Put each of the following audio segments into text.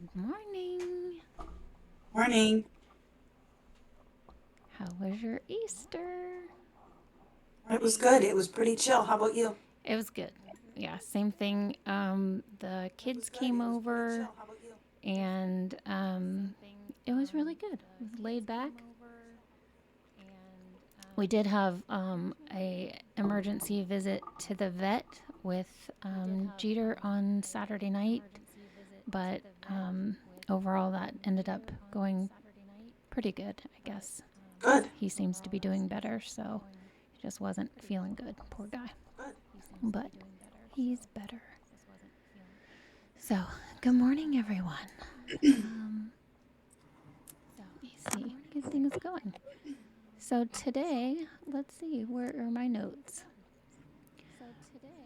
Good morning. Morning. How was your Easter? It was good. It was pretty chill. How about you? It was good. Yeah, same thing. The kids came over and it was really good. It was laid back. We did have a emergency visit to the vet with Jeter on Saturday night, but overall that ended up going pretty good, I guess. Good. He seems to be doing better, so he just wasn't feeling good, poor guy. But he's better. So, good morning, everyone. Let me see, get things going. So today, let's see, where are my notes?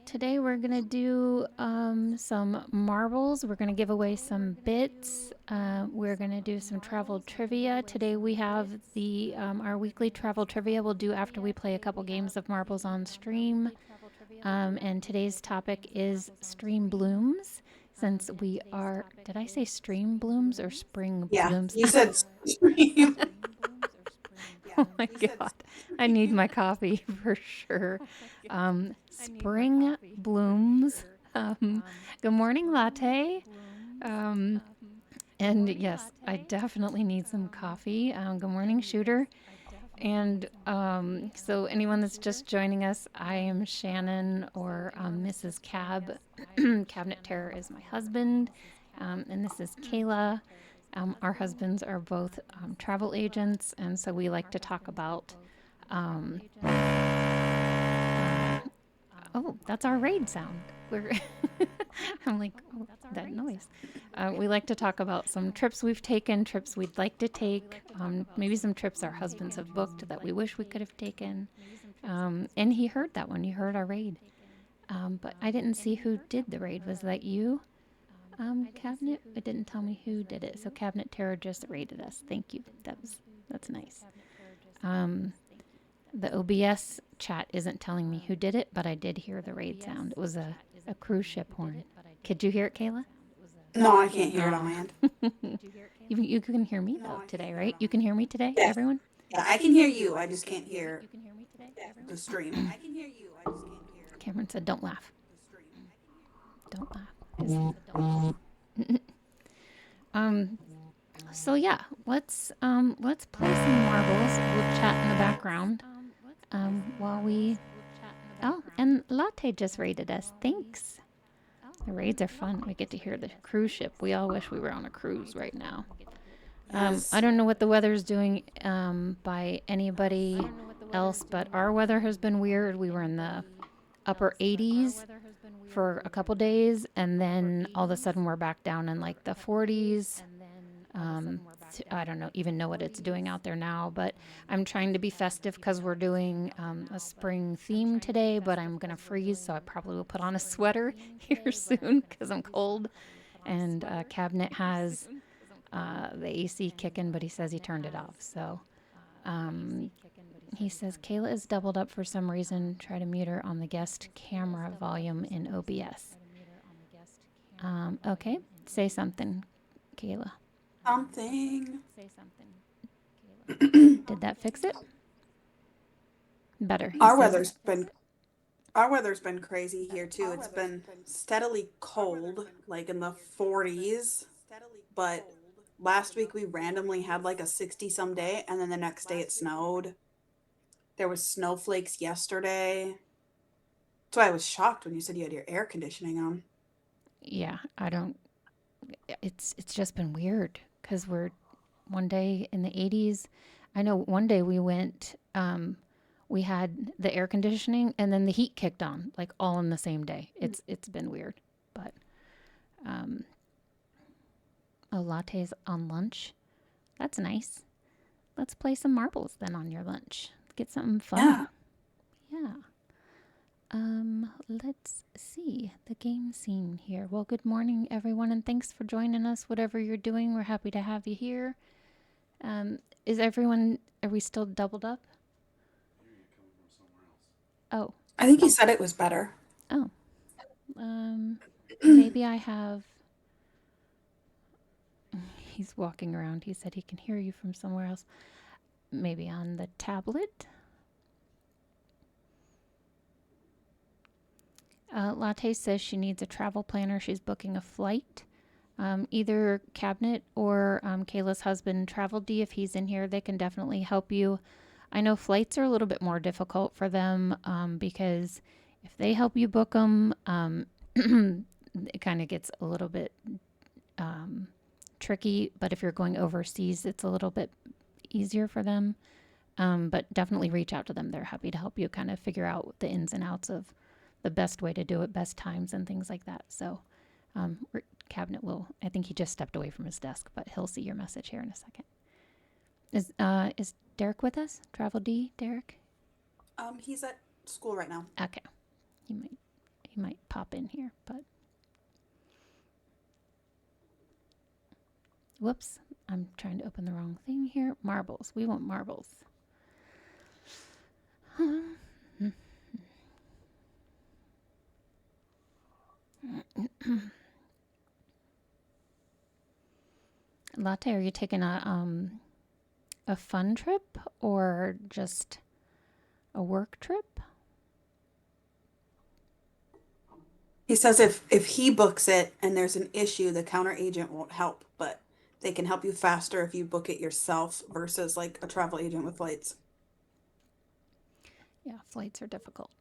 Today we're gonna do some marbles. We're gonna give away some bits. We're gonna do some travel trivia. Today we have the our weekly travel trivia. We'll do after we play a couple games of marbles on stream. And today's topic is stream blooms. Since we are, did I say stream blooms or spring Yeah, blooms? you said stream. Oh my God. I need my coffee for sure. Spring blooms. Good morning, latte. Um, and yes, I definitely need some coffee. Good morning, shooter. And so, anyone that's just joining us, I am Shannon or Mrs. Cab. Cabinet Terror is my husband, and this is Kayla. Our husbands are both travel agents, and so we like to talk about. Um, oh, that's our raid sound. We're I'm like, oh, that noise. We like to talk about some trips we've taken, trips we'd like to take, maybe some trips our husbands have booked that we wish we could have taken. And he heard that one. You heard our raid. But I didn't see who did the raid. Was that you, Cabinet? It didn't tell me who did it. So Cabinet Terror just raided us. Thank you. That's nice. Um, the OBS chat isn't telling me who did it, but I did hear the raid sound. It was a cruise ship horn. Could you hear it, Kayla? No, I can't hear it on Oh. my end. You can hear me though today, right? You can hear me today, Yes. everyone? Yeah, I can hear you. I just can't hear the stream. Cameron said, "Don't laugh. Don't laugh." Um. So yeah, let's play some marbles. We'll chat in the background. While we. Oh, and Latte just raided us. Thanks. The raids are fun. We get to hear the cruise ship. We all wish we were on a cruise right now. I Yes. don't know what the weather's doing by anybody else, but our weather has been weird. We were in the upper 80s for a couple days, and then all of a sudden we're back down in like the 40s. Um, I don't know even know what it's doing out there now, but I'm trying to be festive because we're doing a spring theme today. But I'm gonna freeze, so I probably will put on a sweater here soon because I'm cold. And Cabinet has the AC kicking, but he says he turned it off. So um, he says Kayla is doubled up for some reason. Try to mute her on the guest camera volume in OBS. Okay, say something, Kayla. Something. Did that fix it? Better. He Our says, weather's been our weather's been crazy here too. It's been steadily cold, like in the 40s, but last week we randomly had like a 60 some day and then the next day it snowed. There was snowflakes yesterday. So I was shocked when you said you had your air conditioning on. yeah, I don't. It's just been weird because we're one day in the 80s. I know one day we went. We had the air conditioning and then the heat kicked on like all in the same day. It's been weird, but um, oh, lattes on lunch. That's nice. Let's play some marbles then on your lunch. Get something fun. Yeah. Yeah. Let's see the game scene here. Well, good morning, everyone, and thanks for joining us. Whatever you're doing, we're happy to have you here. Is everyone? Are we still doubled up? Oh, I think he said it was better. oh. Um, maybe I have. He's walking around. He said he can hear you from somewhere else. Maybe on the tablet. Latte says she needs a travel planner. She's booking a flight. Either Cabinet or Kayla's husband, Travel D, if he's in here, they can definitely help you. I know flights are a little bit more difficult for them because if they help you book them, it kind of gets a little bit tricky. But if you're going overseas, it's a little bit easier for them. But definitely reach out to them. They're happy to help you kind of figure out the ins and outs of the best way to do it, best times, and things like that. So, Cabinet will. I think he just stepped away from his desk, but he'll see your message here in a second. Is Derek with us? Travel D, Derek? He's at school right now. Okay, he might pop in here, but whoops, I'm trying to open the wrong thing here. Marbles. We want marbles. Latte, are you taking a fun trip or just a work trip? He says if he books it and there's an issue, the counter agent won't help, but they can help you faster if you book it yourself versus like a travel agent with flights. Yeah, flights are difficult,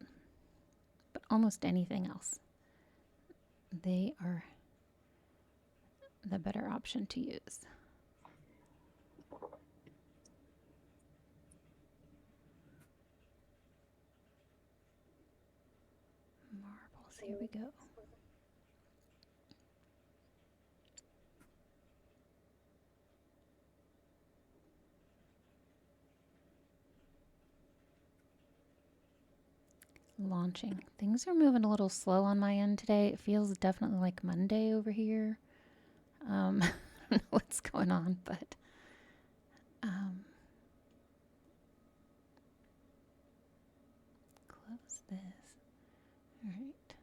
but almost anything else, they are the better option to use. Marbles, here we go. Launching. Things are moving a little slow on my end today. It feels definitely like Monday over here. I don't know what's going on, but close this. All right.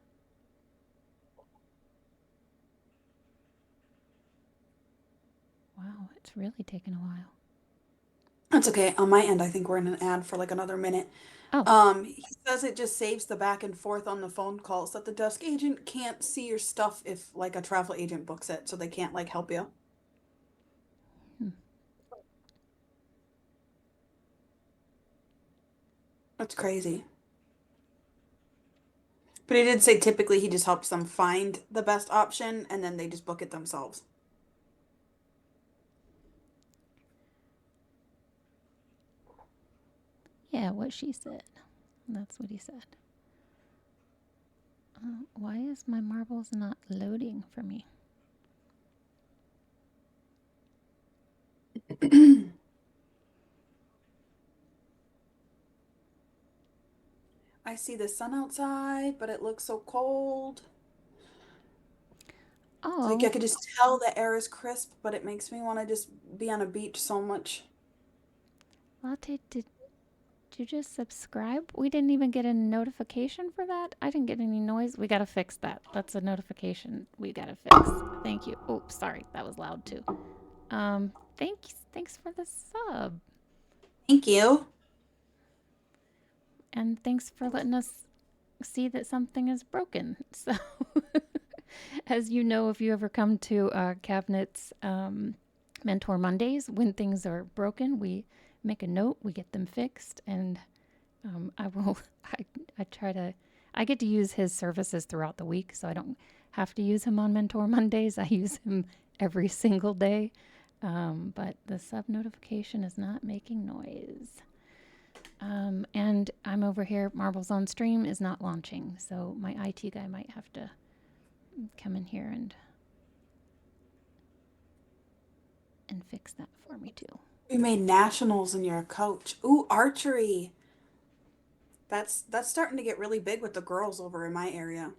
Wow, it's really taken a while. That's okay. On my end, I think we're in an ad for like another minute. Oh, He says it just saves the back and forth on the phone calls that the desk agent can't see your stuff if like a travel agent books it, so they can't like help you. hmm. That's crazy. But he did say typically he just helps them find the best option and then they just book it themselves. Yeah, what she said. That's what he said. Why is my marbles not loading for me? I see the sun outside, but it looks so cold. Like I Oh, could just tell the air is crisp, but it makes me want to just be on a beach so much. Latte, did you just subscribe? We didn't even get a notification for that. I didn't get any noise. We gotta fix that. That's a notification we gotta fix. Thank you. Oh, sorry, that was loud too. Thanks for the sub, Thank you. and thanks for letting us see that something is broken. So, as you know, if you ever come to Cabinet's Mentor Mondays, when things are broken, we make a note, we get them fixed, and I will. I try to. I get to use his services throughout the week, so I don't have to use him on Mentor Mondays. I use him every single day, but the sub notification is not making noise. And I'm over here. Marbles on Stream is not launching, so my IT guy might have to come in here and fix that for me too. We made nationals and you're a coach. Ooh, archery. That's starting to get really big with the girls over in my area.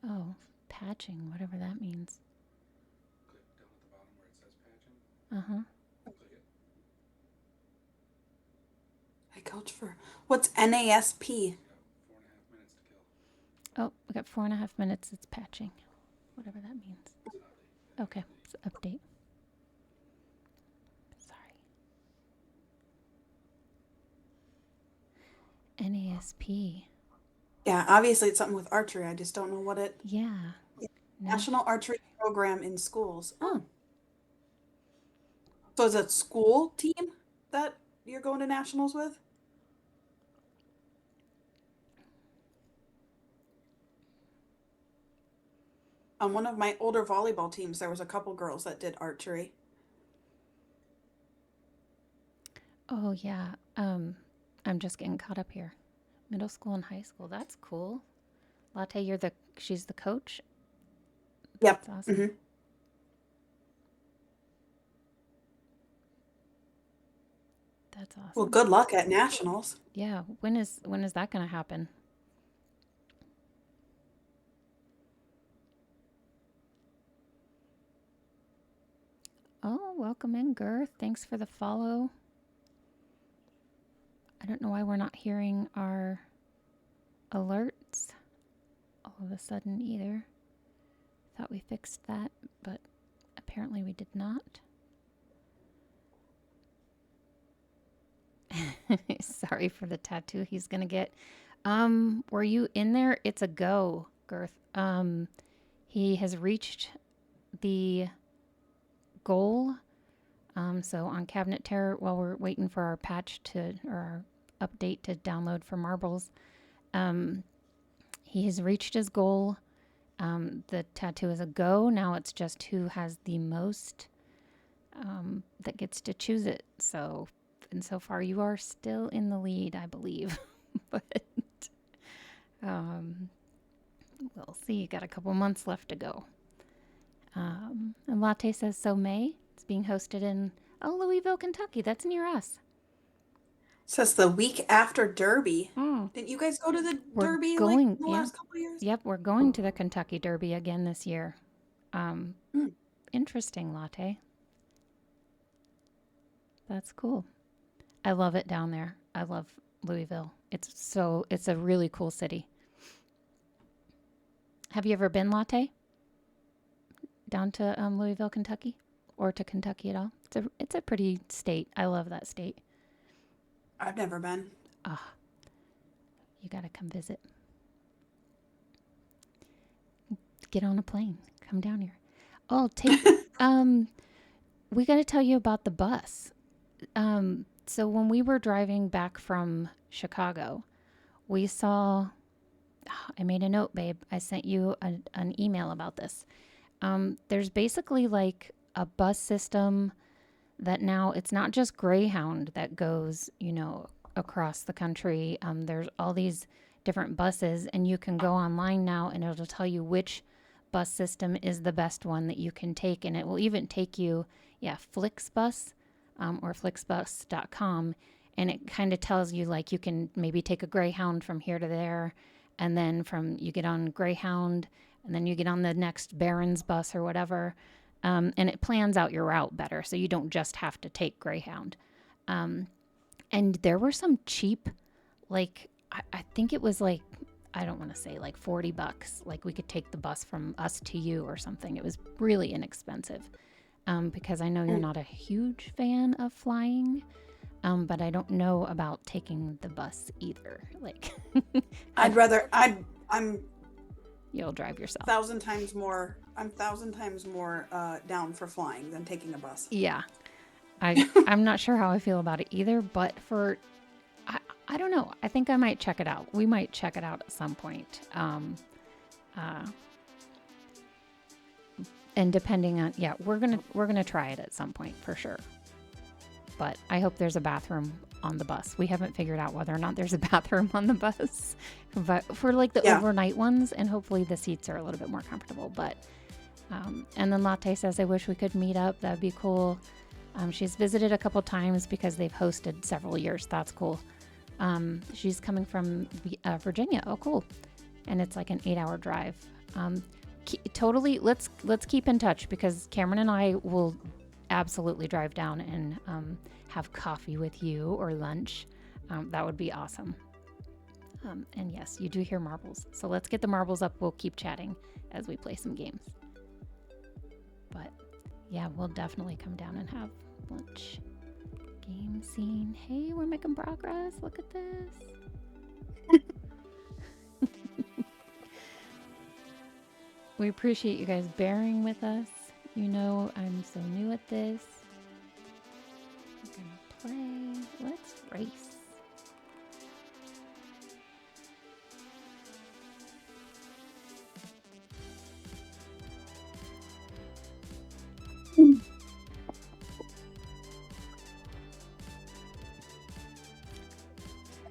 Oh, patching, whatever that means. Uh huh. coach for what's NASP? Oh, we got 4.5 minutes. It's patching. Whatever that means. Okay, it's update. Sorry. NASP. Yeah, obviously it's something with archery. I just don't know what it. Yeah. No. National Archery Program in schools. Oh. So is it school team that you're going to nationals with? On one of my older volleyball teams, there was a couple girls that did archery. Oh yeah. I'm just getting caught up here. Middle school and high school. That's cool. Latte, she's the coach. Yep. That's awesome. Mm-hmm. That's awesome. Well, good luck at nationals. Yeah. When is that gonna happen? Oh, welcome in, Girth. Thanks for the follow. I don't know why we're not hearing our alerts all of a sudden either. Thought we fixed that, but apparently we did not. Sorry for the tattoo he's gonna get. Were you in there? It's a go, Girth. He has reached the goal. So on Cabinet Terror, while we're waiting for our our update to download for marbles, he has reached his goal. The tattoo is a go. Now it's just who has the most that gets to choose it. And so far you are still in the lead, I believe. But we'll see. You got a couple months left to go. And Latte says, so May, it's being hosted in, Louisville, Kentucky. That's near us. Says the week after Derby. Oh. Didn't you guys go to the We're Derby going, the last couple of years? Yep, we're going to the Kentucky Derby again this year. Interesting, Latte. That's cool. I love it down there. I love Louisville. It's a really cool city. Have you ever been, Latte? Down to Louisville, Kentucky? Or to Kentucky at all? It's a pretty state. I love that state. I've never been. You got to come visit. Get on a plane. Come down here. Oh, we got to tell you about the bus. So when we were driving back from Chicago, we saw, I made a note, babe. I sent you an email about this. There's basically like a bus system that now it's not just Greyhound that goes, across the country. There's all these different buses, and you can go online now and it'll tell you which bus system is the best one that you can take. And it will even take you, Flixbus, or flixbus.com. And it kind of tells you like you can maybe take a Greyhound from here to there. And then you get on Greyhound and then you get on the next Barron's bus or whatever. And it plans out your route better. So you don't just have to take Greyhound. And there were some cheap, like, I think it was like, I don't want to say like $40. Like we could take the bus from us to you or something. It was really inexpensive. Because I know you're not a huge fan of flying. But I don't know about taking the bus either. Like, you'll drive yourself. I'm 1,000 times more down for flying than taking a bus. Yeah. I'm not sure how I feel about it either, but I don't know. I think I might check it out. We might check it out at some point. And depending on, we're gonna try it at some point for sure. But I hope there's a bathroom on the bus. We haven't figured out whether or not there's a bathroom on the bus, but for like the overnight ones, and hopefully the seats are a little bit more comfortable. But and then Latte says, I wish we could meet up. That'd be cool. She's visited a couple times because they've hosted several years. That's cool. She's coming from Virginia. Oh, cool. And it's like an 8-hour drive. Totally. Let's keep in touch because Cameron and I will absolutely drive down and have coffee with you or lunch That would be awesome. And yes, you do hear marbles. So let's get the marbles up. We'll keep chatting as we play some games. But yeah, we'll definitely come down and have lunch. Game scene. Hey, we're making progress. Look at this. We appreciate you guys bearing with us. You know, I'm so new at this. We're gonna play. Let's race.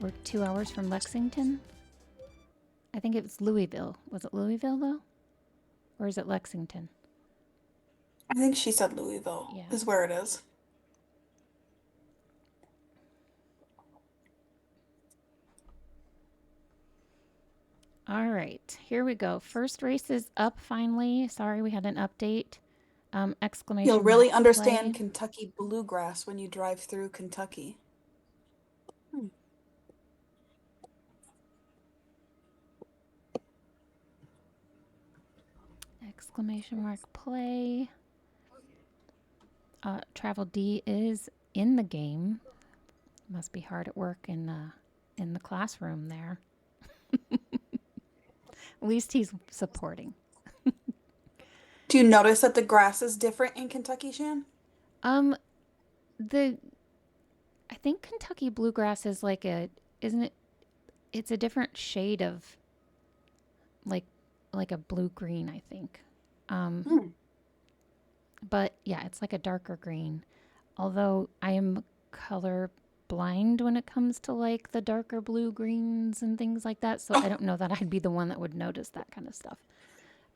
We're 2 hours from Lexington. I think it was Louisville. Was it Louisville though? Or is it Lexington? I think she said Louisville Yeah. is where it is. All right, here we go. First race is up finally. Sorry, we had an update. Exclamation You'll really mark understand play. Kentucky bluegrass when you drive through Kentucky. Exclamation mark play. Travel D is in the game. Must be hard at work in the classroom there. At least he's supporting. Do you notice that the grass is different in Kentucky, Shan? The I think Kentucky bluegrass is like isn't it? It's a different shade of like a blue green, I think. But yeah, it's like a darker green. Although I am color blind when it comes to like the darker blue greens and things like that, so I don't know that I'd be the one that would notice that kind of stuff.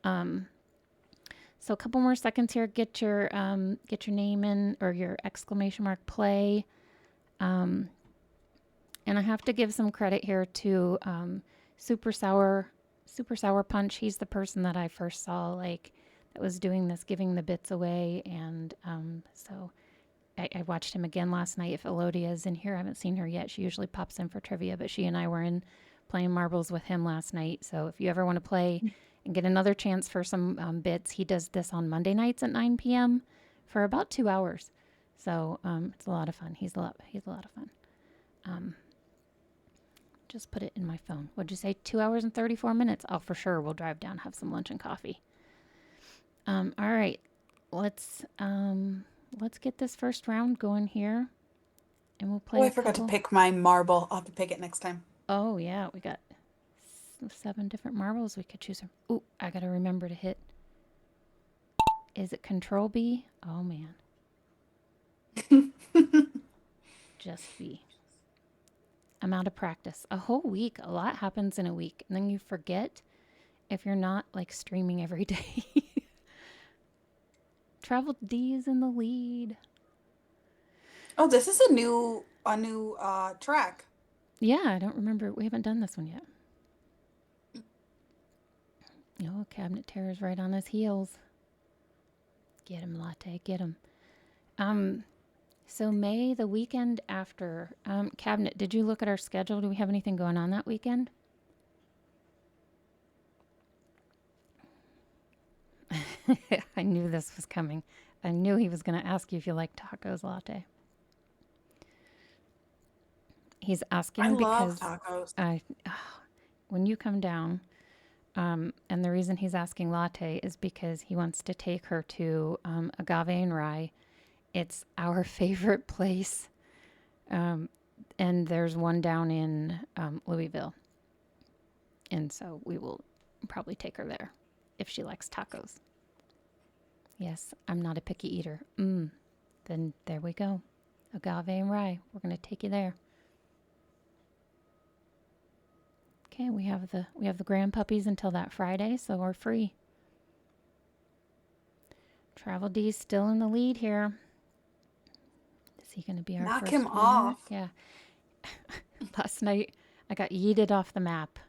So a couple more seconds here. Get your name in or your exclamation mark play. And I have to give some credit here to Super Sour Punch. He's the person that I first saw like that was doing this, giving the bits away, and so I watched him again last night. If Elodia is in here, I haven't seen her yet. She usually pops in for trivia, but she and I were in playing marbles with him last night. So if you ever want to play and get another chance for some bits, he does this on Monday nights at 9 p.m. for about 2 hours. So it's a lot of fun. He's a lot of fun. Just put it in my phone. What'd you say? 2 hours and 34 minutes. Oh, for sure. We'll drive down, have some lunch and coffee. All right. Let's get this first round going here, and we'll play. Oh, I forgot to pick my marble. I'll have to pick it next time. Oh yeah, we got 7 different marbles we could choose from. Ooh, I gotta remember to hit. Is it Control B? Oh man. Just B. I'm out of practice. A whole week. A lot happens in a week, and then you forget if you're not like streaming every day. Travel D is in the lead. Oh, this is a new track. Yeah, I don't remember. We haven't done this one yet. Oh, Cabinet Terror's right on his heels. Get him, Latte. Get him. So May, the weekend after. Cabinet, did you look at our schedule? Do we have anything going on that weekend? I knew this was coming. I knew he was going to ask you if you like tacos, Latte. He's asking because love tacos. When you come down, and the reason he's asking Latte is because he wants to take her to Agave and Rye. It's our favorite place, and there's one down in Louisville, and so we will probably take her there if she likes tacos. Yes, I'm not a picky eater. Then there we go. Agave and Rye. We're going to take you there. Okay, we have the grandpuppies until that Friday, so we're free. Travel D's still in the lead here. Is he going to be our Knock first him winner? off. Yeah. Last night I got yeeted off the map.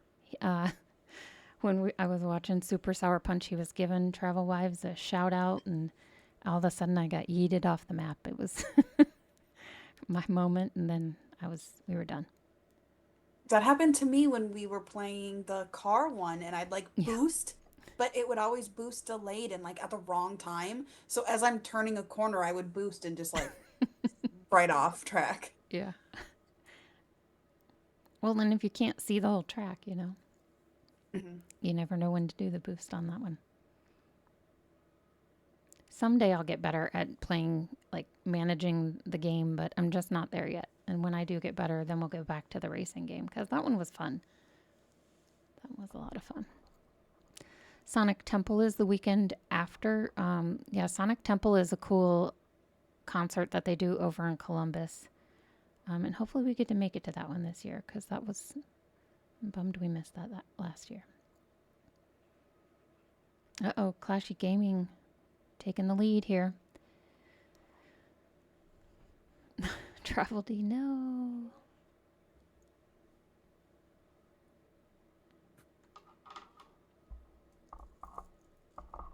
When I was watching Super Sour Punch, he was giving Travel Wives a shout out, and all of a sudden I got yeeted off the map. It was my moment, and then we were done. That happened to me when we were playing the car one and I'd like Yeah. boost, but it would always boost delayed and like at the wrong time. So as I'm turning a corner, I would boost and just like right off track. Yeah. Well, then if you can't see the whole track, Hmm. you never know when to do the boost on that one. Someday I'll get better at playing, like managing the game, but I'm just not there yet. And when I do get better, then we'll go back to the racing game because that one was fun. That was a lot of fun. Sonic Temple is the weekend after. Yeah, Sonic Temple is a cool concert that they do over in Columbus. And hopefully we get to make it to that one this year because that was I'm bummed we missed that last year. Uh-oh, ClashyGaming taking the lead here. Travel D, no.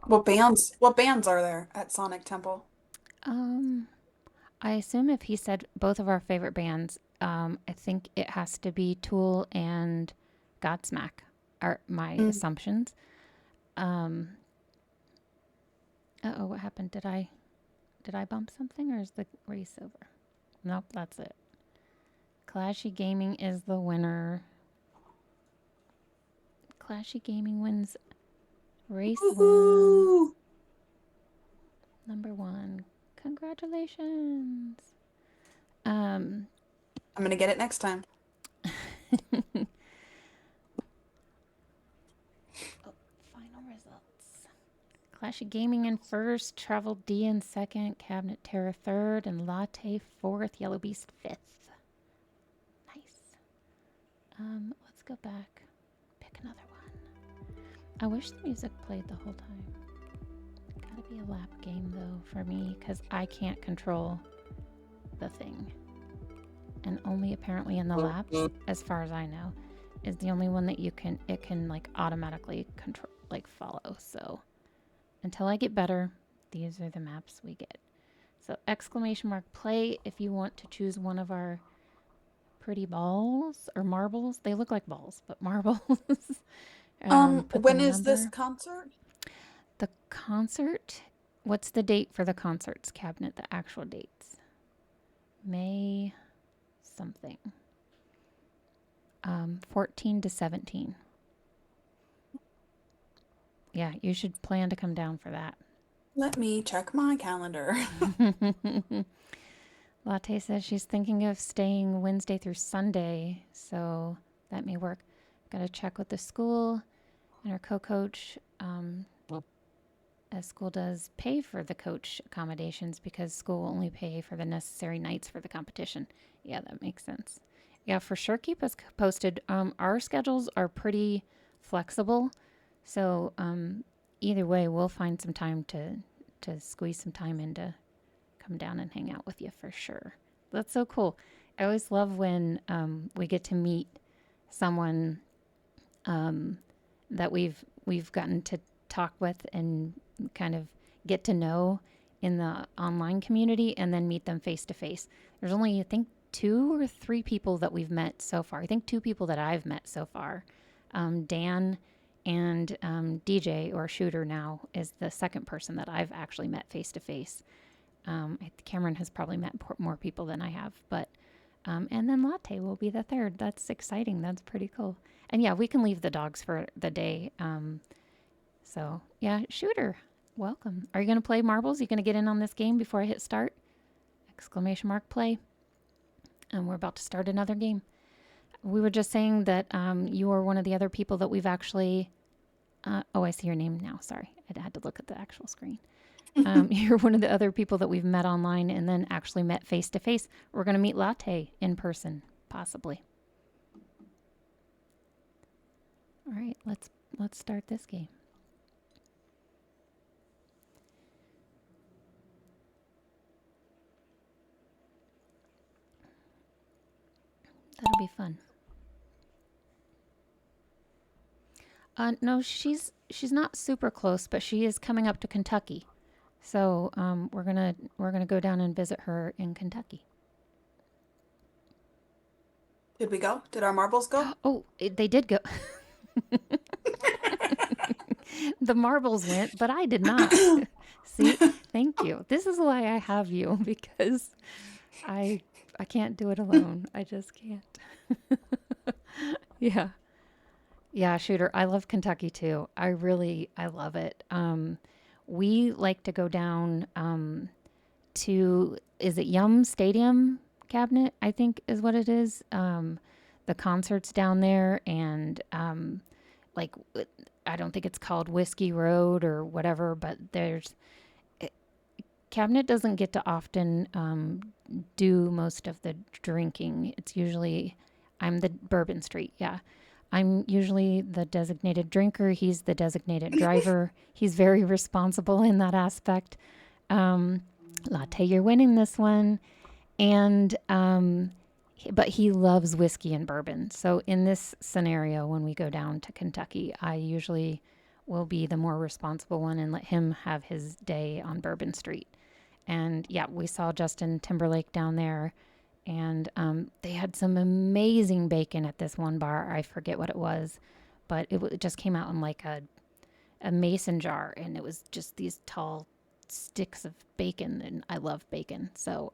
What bands are there at Sonic Temple? Um, I assume if he said both of our favorite bands, I think it has to be Tool and Godsmack are my Mm. assumptions. Um, uh-oh, what happened? Did I bump something or is the race over? Nope, that's it. ClashyGaming is the winner. ClashyGaming wins race one. Woohoo! Number one. Congratulations. Um, I'm gonna get it next time. oh, final results. ClashyGaming in first, Travel D in second, Cabinet Terror third, and Latte fourth, Yellow Beast fifth. Nice. Let's go back. Pick another one. I wish the music played the whole time. Gotta be a lap game though for me because I can't control the thing. And only apparently in the laps, as far as I know, is the only one that it can like automatically control, like follow. So until I get better, these are the maps we get. So exclamation mark play if you want to choose one of our pretty balls or marbles. They look like balls, but marbles. Put the When is this number. concert? The concert. What's the date for the concerts cabinet? The actual dates. May something. 14 to 17. Yeah, you should plan to come down for that. Let me check my calendar. Latte says she's thinking of staying Wednesday through Sunday, so that may work. Got to check with the school and our co-coach. As school does pay for the coach accommodations because school will only pay for the necessary nights for the competition. Yeah, that makes sense. Yeah, for sure. Keep us posted. Our schedules are pretty flexible, so either way, we'll find some time to squeeze some time in to come down and hang out with you for sure. That's so cool. I always love when we get to meet someone that we've gotten to talk with and kind of get to know in the online community and then meet them face to face. There's only I think 2 or 3 people that we've met so far. I think 2 people that I've met so far. Dan and DJ or Shooter now is the second person that I've actually met face to face. Cameron has probably met more people than I have, but and then Latte will be the third. That's exciting. That's pretty cool. And yeah, we can leave the dogs for the day. So yeah, Shooter, welcome. Are you going to play marbles? Are you going to get in on this game before I hit start? Exclamation mark play. And we're about to start another game. We were just saying that you are one of the other people that we've actually. Oh, I see your name now. Sorry, I had to look at the actual screen. You're one of the other people that we've met online and then actually met face to face. We're going to meet Latte in person, possibly. All right, let's start this game. That'll be fun. No, she's not super close, but she is coming up to Kentucky. So we're gonna go down and visit her in Kentucky. Did we go? Did our marbles go? Oh, they did go. The marbles went, but I did not. See, thank you. This is why I have you because I I can't do it alone. I just can't. Yeah. Yeah, shooter. I love Kentucky too. I love it. We like to go down to is it Yum Stadium Cabinet? I think is what it is. The concerts down there and like I don't think it's called Whiskey Road or whatever, but there's Cabinet doesn't get to often do most of the drinking. It's usually I'm the Bourbon Street, yeah. I'm usually the designated drinker. He's the designated driver. He's very responsible in that aspect. Latte, you're winning this one. And, but he loves whiskey and bourbon. So in this scenario, when we go down to Kentucky, I usually will be the more responsible one and let him have his day on Bourbon Street. And yeah, we saw Justin Timberlake down there and they had some amazing bacon at this one bar. I forget what it was, but it just came out in like a mason jar, and it was just these tall sticks of bacon, and I love bacon, so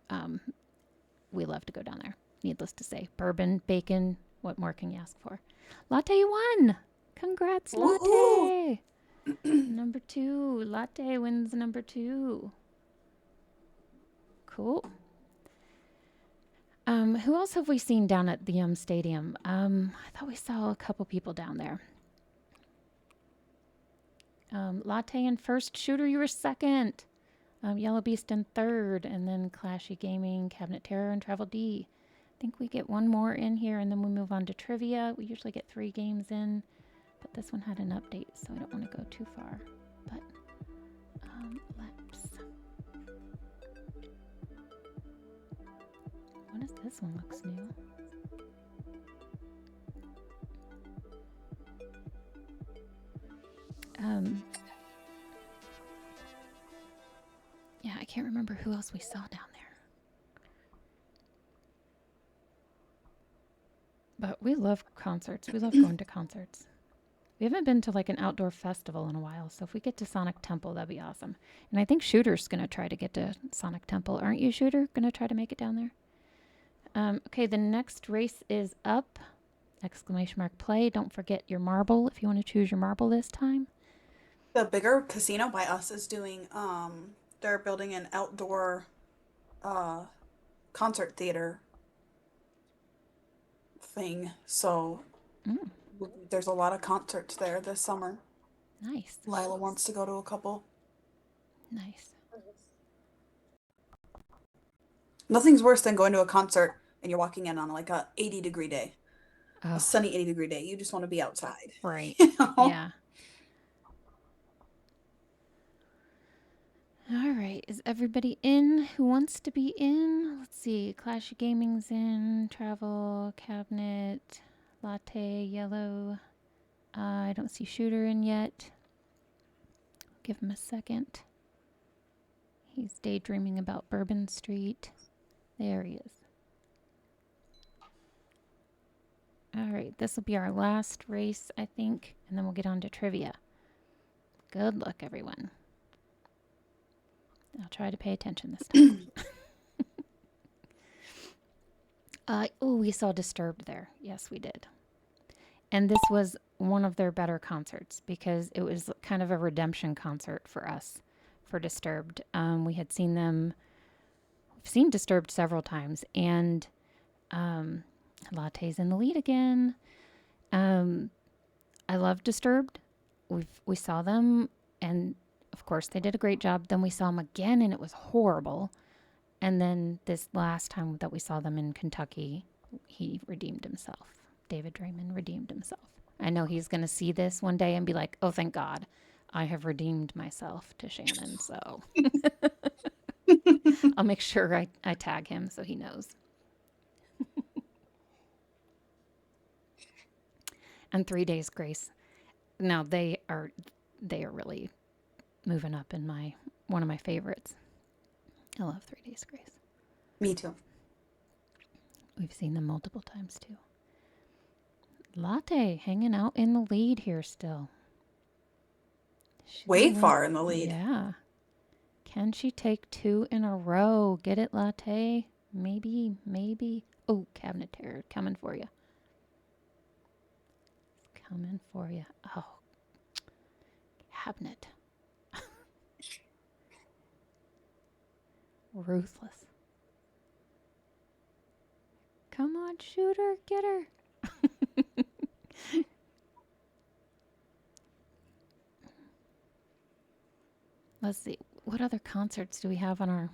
we love to go down there. Needless to say, bourbon, bacon. What more can you ask for? Latte, you won! Congrats, Ooh. Latte. Number 2. Latte wins number 2. Cool. Who else have we seen down at the Stadium? I thought we saw a couple people down there. Latte in first, Shooter, you were second. Yellow Beast in third, and then ClashyGaming, Cabinet Terror, and Travel D. I think we get one more in here, and then we move on to trivia. We usually get 3 games in, but this one had an update, so I don't want to go too far. But let's. What is this one? Looks new. Yeah, I can't remember who else we saw down there. But we love concerts. We love going to concerts. We haven't been to like an outdoor festival in a while, so if we get to Sonic Temple, that'd be awesome. And I think Shooter's going to try to get to Sonic Temple. Aren't you, Shooter? Going to try to make it down there? Okay, the next race is up. Exclamation mark play. Don't forget your marble if you want to choose your marble this time. The bigger casino by us is doing they're building an outdoor uh concert theater thing. So Mm, there's a lot of concerts there this summer. nice. Lila wants to go to a couple. Nice. Nothing's worse than going to a concert and you're walking in on like a 80-degree day. A Oh, sunny 80-degree day. You just want to be outside. right. You know? Yeah. All right. Is everybody in who wants to be in? Let's see. ClashyGaming's in. Travel, Cabinet, Latte, Yellow. I don't see Shooter in yet. Give him a second. He's daydreaming about Bourbon Street. There he is. All right. This will be our last race, I think, and then we'll get on to trivia. Good luck, everyone. I'll try to pay attention this time. Oh, we saw Disturbed there. Yes, we did. And this was one of their better concerts because it was kind of a redemption concert for us for Disturbed. We had seen them, we've seen Disturbed several times, and Latte's in the lead again. I love Disturbed. We saw them, and of course they did a great job. Then we saw them again, and it was horrible. And then this last time that we saw them in Kentucky, he redeemed himself. David Draymond redeemed himself. I know he's going to see this one day and be like, oh, thank God, I have redeemed myself to Shannon. So I'll make sure I tag him so he knows. And 3 Days Grace. Now they are really moving up in one of my favorites. I love 3 Days Grace. Me too. We've seen them multiple times too. Latte hanging out in the lead here still. She's Way gonna win. far in the lead. Yeah. Can she take two in a row? Get it, Latte? Maybe, maybe. Oh, Cabinet Terror coming for you. Coming for you. Oh, Cabinet. Ruthless. Come on, shoot her. Get her. Let's see. What other concerts do we have on our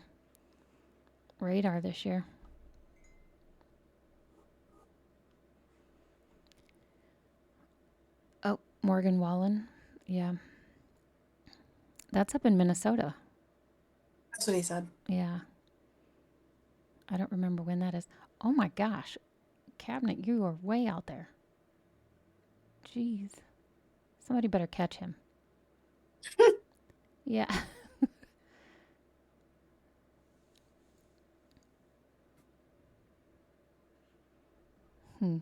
radar this year? Oh, Morgan Wallen. Yeah. That's up in Minnesota. That's what he said. Yeah. I don't remember when that is. Oh my gosh. Cabinet, you are way out there. Jeez. Somebody better catch him. Yeah. hmm.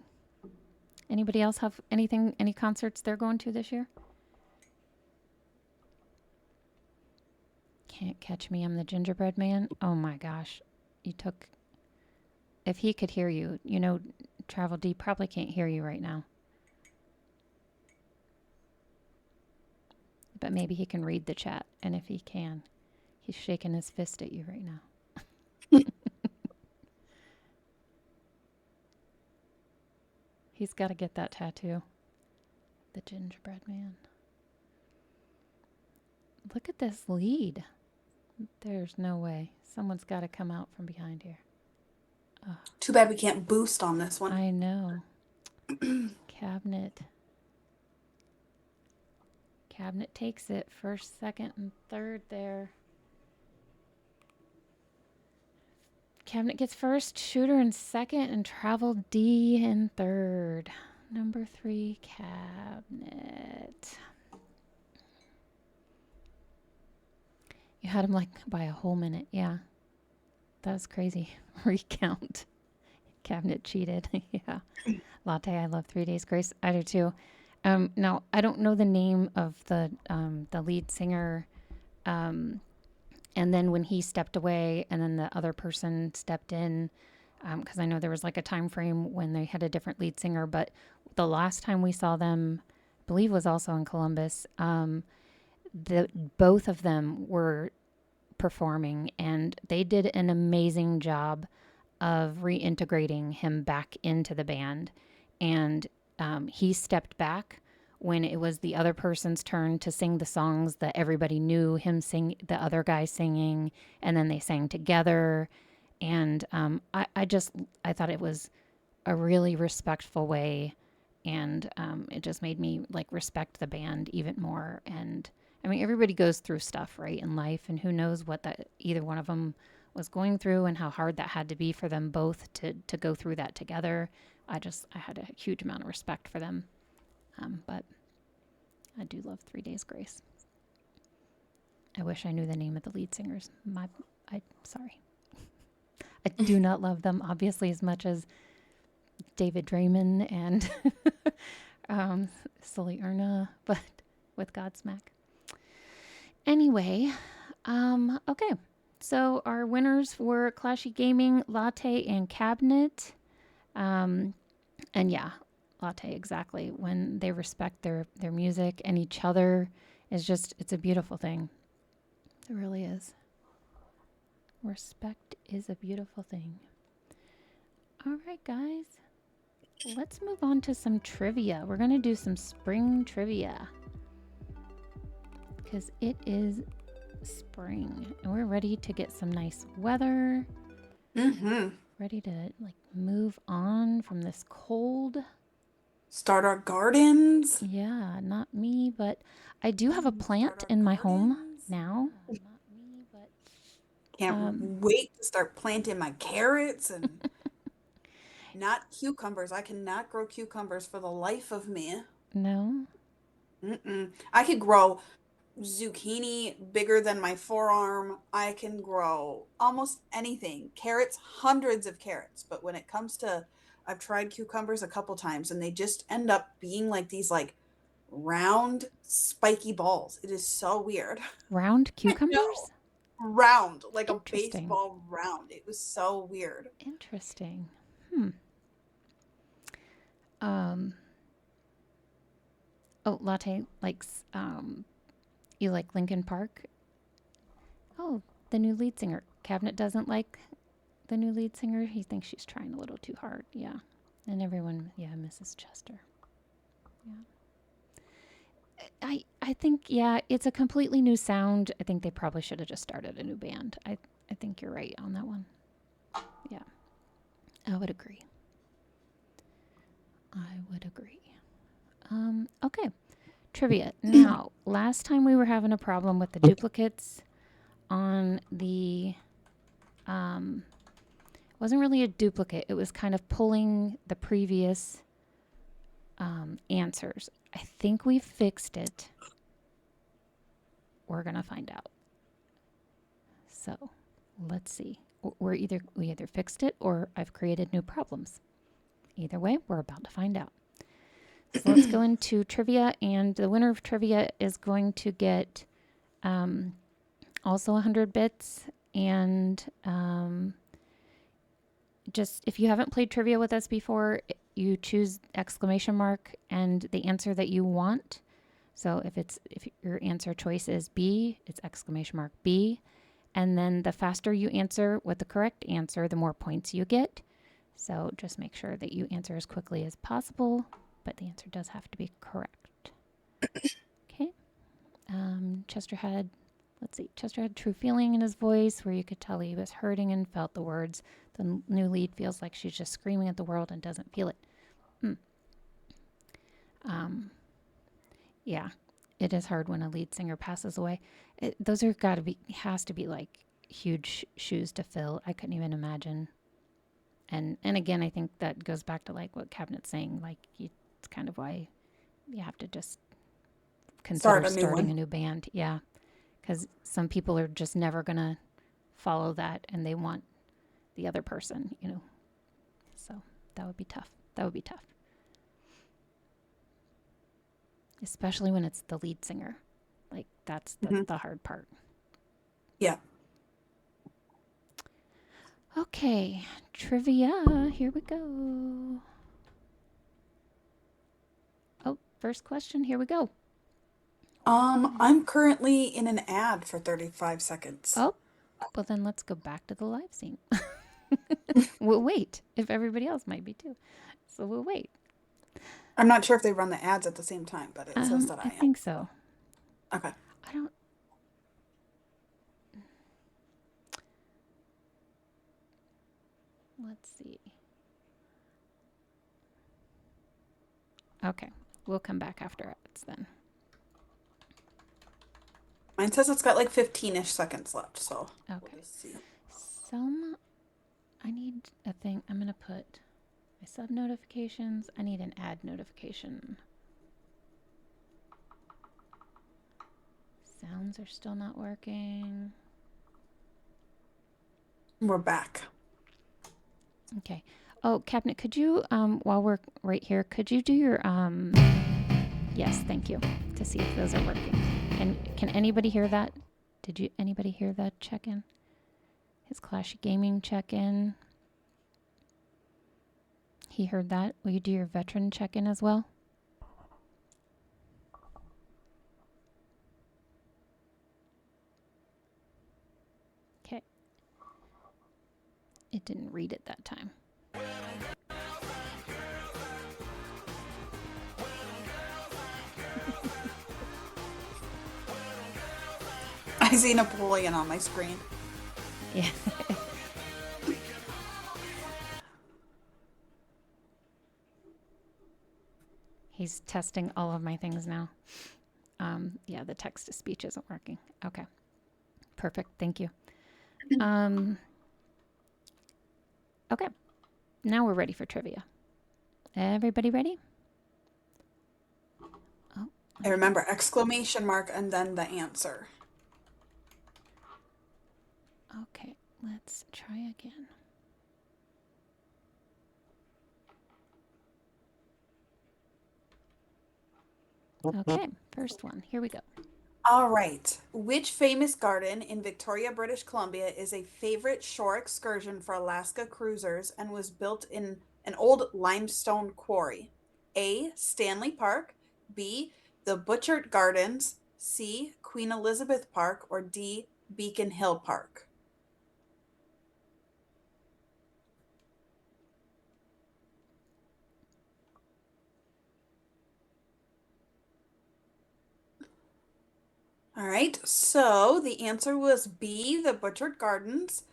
Anybody else have anything, any concerts they're going to this year? Can't catch me. I'm the gingerbread man. Oh my gosh. You took. If he could hear you, you know, Travel D probably can't hear you right now. But maybe he can read the chat. And if he can, he's shaking his fist at you right now. He's got to get that tattoo. The gingerbread man. Look at this lead. There's no way. Someone's got to come out from behind here. Oh, Too bad we can't boost on this one. I know. Cabinet. Cabinet takes it. First, second, and third there. Cabinet gets first, Shooter in second, and Travel D in third. Number 3, Cabinet. You had him like by a whole minute. Yeah. That was crazy. Recount. Cabinet cheated. Yeah. Latte, I love 3 Days Grace. I do too. Now, I don't know the name of the lead singer. And then when he stepped away and then the other person stepped in, because I know there was like a time frame when they had a different lead singer. But the last time we saw them, I believe was also in Columbus, both of them were performing and they did an amazing job of reintegrating him back into the band. And he stepped back when it was the other person's turn to sing the songs that everybody knew him sing, the other guy singing, and then they sang together. And I thought it was a really respectful way, and it just made me like respect the band even more. And I mean, everybody goes through stuff, right, in life, and who knows what that either one of them was going through and how hard that had to be for them both to go through that together. I had a huge amount of respect for them. But I do love 3 Days Grace. I wish I knew the name of the lead singers. Sorry. I do not love them, obviously, as much as David Draymond and Sully Erna, but with Godsmack. Anyway, okay. So our winners were ClashyGaming, Latte, and Cabinet. And yeah, Latte, exactly. When they respect their music and each other is just, it's a beautiful thing. It really is. Respect is a beautiful thing. All right, guys. Let's move on to some trivia. We're going to do some spring trivia. Because it is spring. And we're ready to get some nice weather. Mm-hmm. Ready to like move on from this cold. Start our gardens. Yeah, not me, but I do have a plant in my home now. Can't wait to start planting my carrots and not cucumbers. I cannot grow cucumbers for the life of me. No? I could grow zucchini bigger than my forearm. I can grow almost anything. Carrots, hundreds of carrots. But when it comes to I've tried cucumbers a couple times and they just end up being like these like round spiky balls. It is so weird. Round I know. cucumbers? Round, like a Interesting. baseball round. It was so weird. Interesting. Hmm. Um, oh, Latte likes, you like Linkin Park? Oh, the new lead singer. Cabinet doesn't like the new lead singer. He thinks she's trying a little too hard. Yeah. And everyone, yeah, Mrs. Chester. Yeah. I think, yeah, it's a completely new sound. I think they probably should have just started a new band. I think you're right on that one. Yeah, I would agree. I would agree. Okay, trivia. Now, last time we were having a problem with the duplicates on the, wasn't really a duplicate. It was kind of pulling the previous answers. I think we fixed it. We're gonna find out. So, let's see. We either fixed it or I've created new problems. Either way, we're about to find out. So let's go into trivia, and the winner of trivia is going to get also 100 bits. And just if you haven't played trivia with us before, you choose exclamation mark and the answer that you want. So if your answer choice is B, it's exclamation mark B. And then the faster you answer with the correct answer, the more points you get. So just make sure that you answer as quickly as possible, but the answer does have to be correct. Okay. Chester had true feeling in his voice where you could tell he was hurting and felt the words. The new lead feels like she's just screaming at the world and doesn't feel it. Yeah, it is hard when a lead singer passes away. Those are has to be like huge shoes to fill. I couldn't even imagine. And again, I think that goes back to like what Cabinet's saying. Like it's kind of why you have to just consider starting a new band. Yeah, because some people are just never gonna follow that, and they want the other person. So that would be tough. That would be tough, especially when it's the lead singer. Like that's the hard part. Yeah. Okay, trivia. Here we go. Oh, first question. Here we go. I'm currently in an ad for 35 seconds. Oh, well then let's go back to the live scene. We'll wait if everybody else might be too. So we'll wait. I'm not sure if they run the ads at the same time, but it says that I am. I think so. Okay. I don't. Let's see. Okay, we'll come back after ads then. Mine says it's got like 15-ish seconds left, so okay. We'll just see. I need a thing. I'm gonna put my sub notifications. I need an ad notification. Sounds are still not working. We're back. Okay. Oh, Cabinet, could you, while we're right here, could you do your, yes, thank you, to see if those are working. And can anybody hear that? Anybody hear that check-in? His ClashyGaming check-in. He heard that. Will you do your veteran check-in as well? Okay. It didn't read it that time. I see Napoleon on my screen. Yeah. He's testing all of my things now. Yeah, the text to speech isn't working. Okay. Perfect. Thank you. Okay. Now we're ready for trivia. Everybody ready? Oh. I remember exclamation mark and then the answer. Okay, let's try again. Okay, first one. Here we go. All right. Which famous garden in Victoria, British Columbia is a favorite shore excursion for Alaska cruisers and was built in an old limestone quarry? A. Stanley Park, B. The Butchart Gardens, C. Queen Elizabeth Park, or D. Beacon Hill Park? All right, so the answer was B, the Butchart Gardens.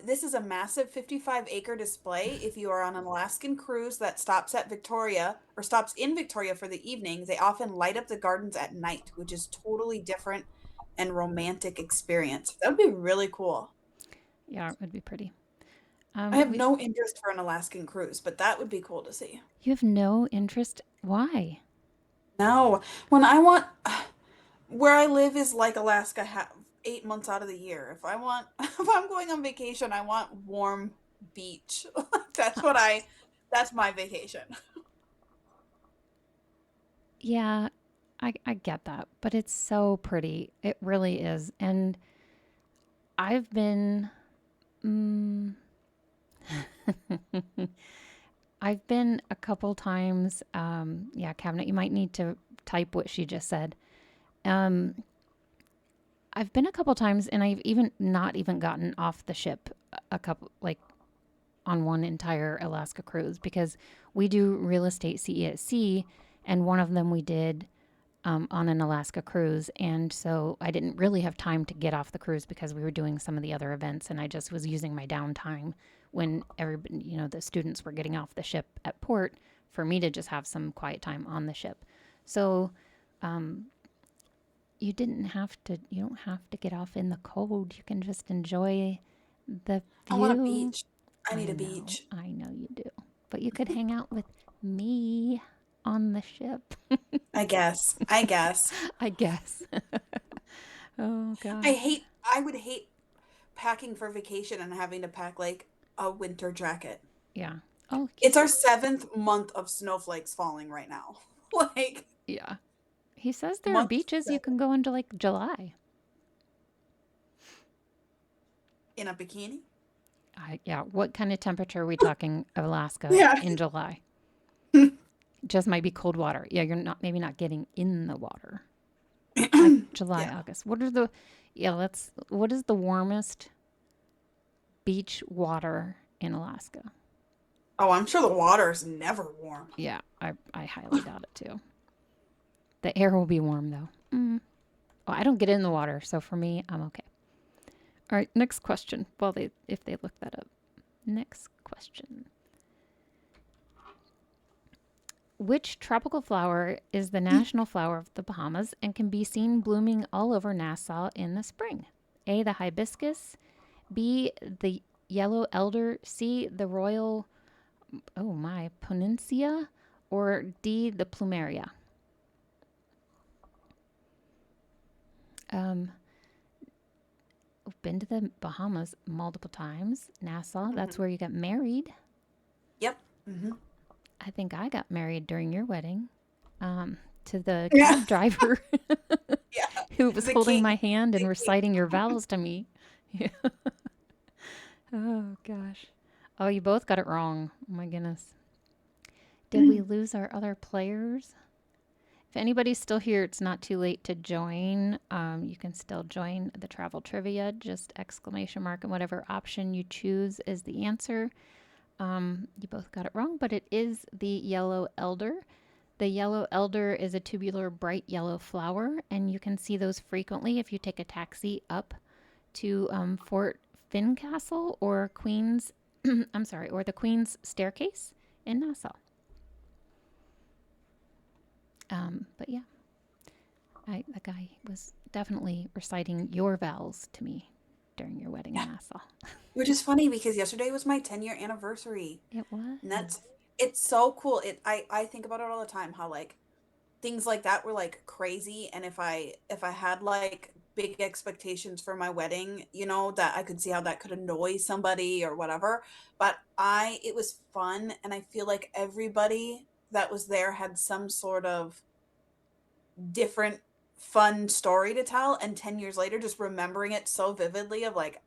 This is a massive 55-acre display. If you are on an Alaskan cruise that stops at Victoria or stops in Victoria for the evening, they often light up the gardens at night, which is totally different and romantic experience. That would be really cool. Yeah, it would be pretty. I have We no interest for an Alaskan cruise, but that would be cool to see. You have no interest. Why? No, when I want where I live is like Alaska 8 months out of the year. If I want, if I'm going on vacation, I want warm beach. That's Uh, what I, that's my vacation. yeah, I get that, but it's so pretty. It really is. And I've been, mm, I've been a couple times. Yeah, Cabinet, you might need to type what she just said. Um, I've been a couple times, and I've even not even gotten off the ship a couple, like on one entire Alaska cruise because we do real estate CE at sea, and one of them we did on an Alaska cruise. And so I didn't really have time to get off the cruise because we were doing some of the other events, and I just was using my downtime when everybody, the students were getting off the ship at port for me to just have some quiet time on the ship. So you don't have to get off in the cold. You can just enjoy the I want a view. beach. I need a beach. I know you do. But you could hang out with me on the ship, I guess. I guess. I guess. Oh I gosh. hate, I would hate packing for vacation and having to pack like a winter jacket. Yeah. Oh, It's our seventh month of snowflakes falling right now. Like, yeah. He says there are month beaches you can seven go into like July. in a bikini. Yeah. What kind of temperature are we talking of Alaska Yeah. in July? Just might be cold water. Yeah, you're not maybe not getting in the water. Like July, Yeah. August. What is the warmest beach water in Alaska? Oh, I'm sure the water is never warm. Yeah, I highly doubt it too. The air will be warm though. Oh, I don't get in the water, so for me, I'm okay. All right, next question. Well, if they look that up. Next question. Which tropical flower is the national flower of the Bahamas and can be seen blooming all over Nassau in the spring? A, the hibiscus, B, the yellow elder, C, the royal, oh my, ponencia, or D, the plumeria? Um, I've been to the Bahamas multiple times. Nassau, that's Mhm. where you got married. Yep. Hmm. I think I got married during your wedding to the Yeah. cab driver Yeah. who was The holding my king. hand and The king. reciting your vows to me. Yeah. Oh, gosh. Oh, you both got it wrong. Oh, my goodness. Did we lose our other players? If anybody's still here, it's not too late to join. You can still join the travel trivia. Just exclamation mark and whatever option you choose is the answer. You both got it wrong, but it is the yellow elder. The yellow elder is a tubular bright yellow flower, and you can see those frequently if you take a taxi up to Fort Fincastle or Queen's, I'm sorry, or the Queen's Staircase in Nassau. But yeah, the guy was definitely reciting your vows to me during your wedding in Yeah. Nassau. Which is funny because yesterday was my 10-year anniversary. It was. And it's so cool. I think about it all the time how like things like that were like crazy, and if I had like big expectations for my wedding, that I could see how that could annoy somebody or whatever, but I it was fun, and I feel like everybody that was there had some sort of different fun story to tell, and 10 years later just remembering it so vividly of like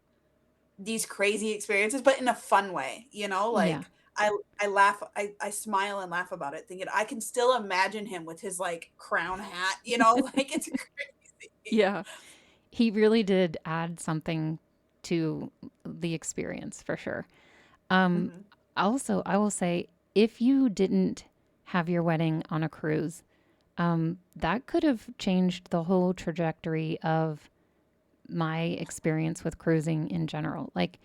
these crazy experiences, but in a fun way, you know, Yeah. like I laugh, I smile and laugh about it, thinking I can still imagine him with his like crown hat, you know, like it's crazy. Yeah. He really did add something to the experience for sure. Um, Hmm. Also, I will say if you didn't have your wedding on a cruise, that could have changed the whole trajectory of my experience with cruising in general. Like,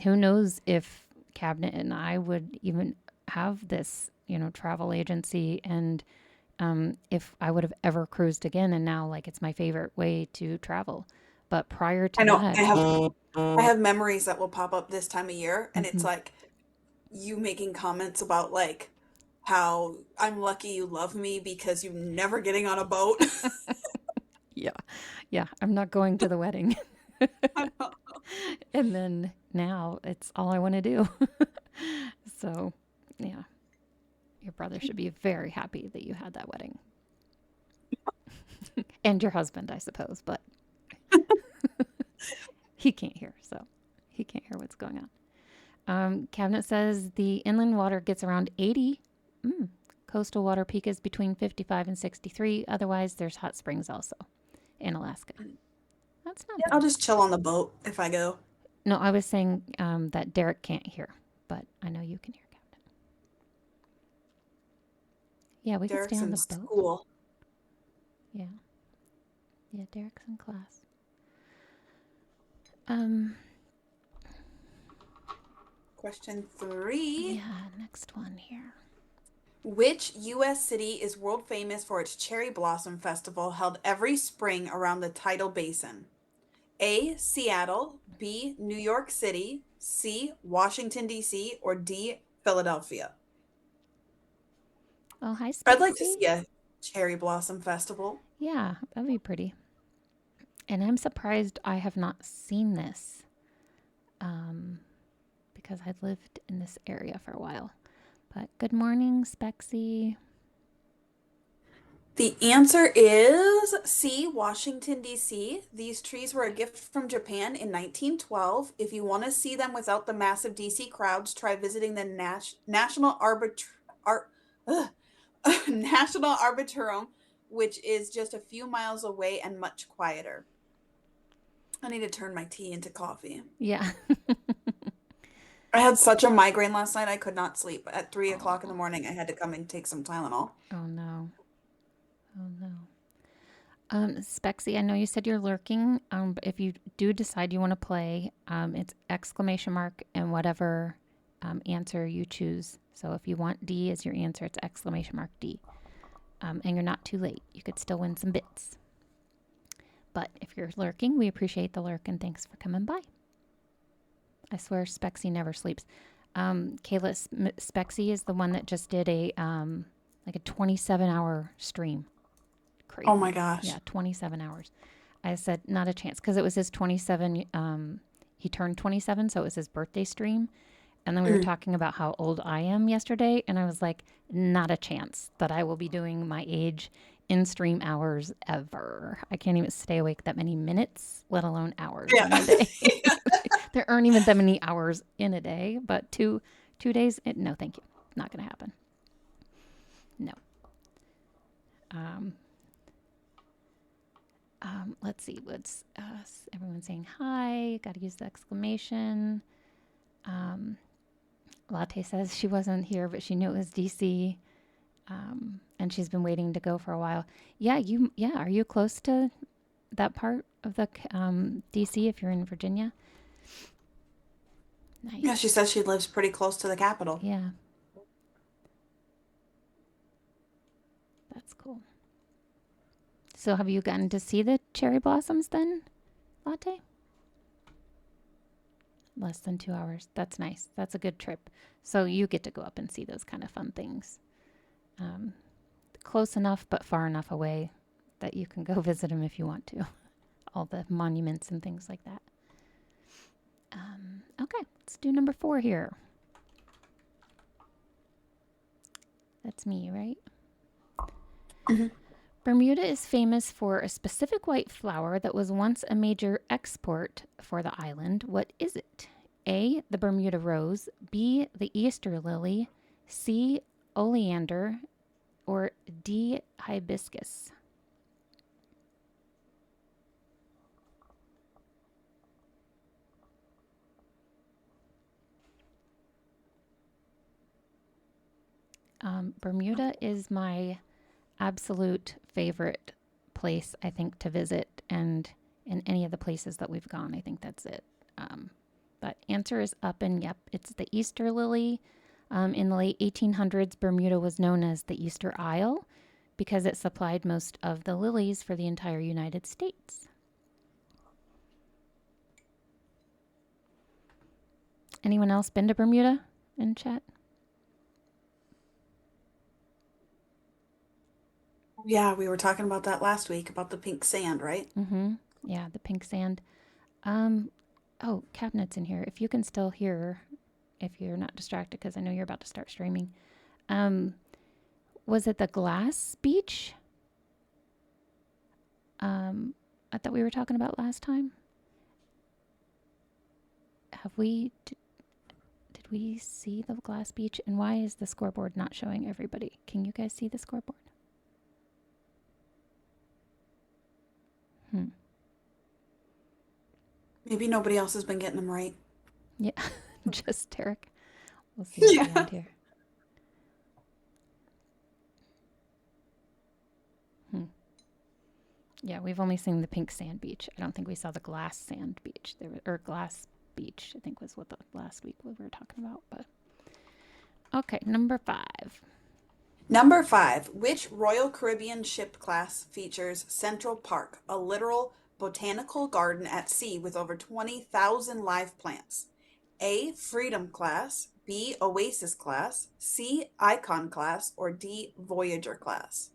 who knows if Cabinet and I would even have this, travel agency, and if I would have ever cruised again. And now, like, it's my favorite way to travel. But prior I to know that, I have memories that will pop up this time of year, and it's mhm, like you making comments about like how I'm lucky you love me because you're never getting on a boat. yeah, yeah, I'm not going to the wedding. I know. And then now it's all I want to do. So, yeah, your brother should be very happy that you had that wedding. And your husband, I suppose, but he can't hear, so he can't hear what's going on. Cabinet says the inland water gets around 80. Mm. Coastal water peak is between 55 and 63. Otherwise, there's hot springs also in Alaska. That's not Yeah, I'll bad. just chill on the boat if I go. No, I was saying that Derek can't hear, but I know you can hear, Cabinet. Yeah, we could stay Derek's on in the boat. school. Yeah. Yeah, Derek's in class. Um, Question 3. yeah, next one here. Which U.S. city is world famous for its cherry blossom festival held every spring around the tidal basin? A. Seattle, B. New York City, C. Washington, D.C., or D. Philadelphia? Oh, hi, I'd like to Spexy. see a cherry blossom festival. Yeah, that'd be pretty. And I'm surprised I have not seen this um, because I lived in this area for a while. But good morning, Spexy. The answer is C. Washington, D.C. These trees were a gift from Japan in 1912. If you want to see them without the massive D.C. crowds, try visiting the Ar- ugh, National Arboretum, which is just a few miles away and much quieter. I need to turn my tea into coffee. Yeah. I had such a migraine last night, I could not sleep. At 3 o'clock in the Oh, morning, I had to come and take some Tylenol. oh no. Oh no. Spexy, I know you said you're lurking, but if you do decide you want to play, it's exclamation mark and whatever answer you choose. So if you want D as your answer, it's exclamation mark D. And you're not too late. You could still win some bits. But if you're lurking, we appreciate the lurk and thanks for coming by. I swear Spexy never sleeps. Kayla Spexy is the one that just did a like a 27-hour stream. Oh my Crazy. gosh. Yeah, 27 hours. I said not a chance because it was his 27. He turned 27, so it was his birthday stream. And then we were Mm. talking about how old I am yesterday, and I was like, not a chance that I will be doing my age in stream hours ever. I can't even stay awake that many minutes, let alone hours Yeah. in a day. There aren't even that many hours in a day, but two days, no, thank you, not gonna happen. No. Um, let's see, what's everyone saying hi? Got to use the exclamation. Um, Latte says she wasn't here, but she knew it was DC, and she's been waiting to go for a while. Yeah, you. Yeah, are you close to that part of the DC? If you're in Virginia, Yeah, she nice. says she lives pretty close to the capital. Yeah, that's cool. So, have you gotten to see the cherry blossoms then, Latte? Less than 2 hours. That's nice. That's a good trip. So you get to go up and see those kind of fun things. Um, Close enough, but far enough away that you can go visit them if you want to. All the monuments and things like that. Okay, let's do number 4 here. That's me, right? Mhm. Bermuda is famous for a specific white flower that was once a major export for the island. What is it? A, the Bermuda rose, B, the Easter lily, C, oleander, or D, hibiscus? Bermuda is my absolute favorite place, I think, to visit. And in any of the places that we've gone, I think that's it. But answer is up, and yep, it's the Easter lily. In the late 1800s, Bermuda was known as the Easter Isle because it supplied most of the lilies for the entire United States. Anyone else been to Bermuda in chat? Yeah, we were talking about that last week about the pink sand, right? Mm-hmm. Yeah, the pink sand. Um, oh, Cabinet's in here. If you can still hear, if you're not distracted, because I know you're about to start streaming. Um, was it the glass beach? I thought we were talking about last time. Have we? Did we see the glass beach? And why is the scoreboard not showing everybody? Can you guys see the scoreboard? Hmm. Maybe nobody else has been getting them right. Yeah, just Derek. We'll see at the Yeah. end here. Hmm. Yeah, we've only seen the pink sand beach. I don't think we saw the glass sand beach. Or glass beach, I think was what the last week we were talking about. But okay, number 5. Number 5. Which Royal Caribbean ship class features Central Park, a literal botanical garden at sea with over 20,000 live plants? A. Freedom class, B. Oasis class, C. Icon class, or D. Voyager class?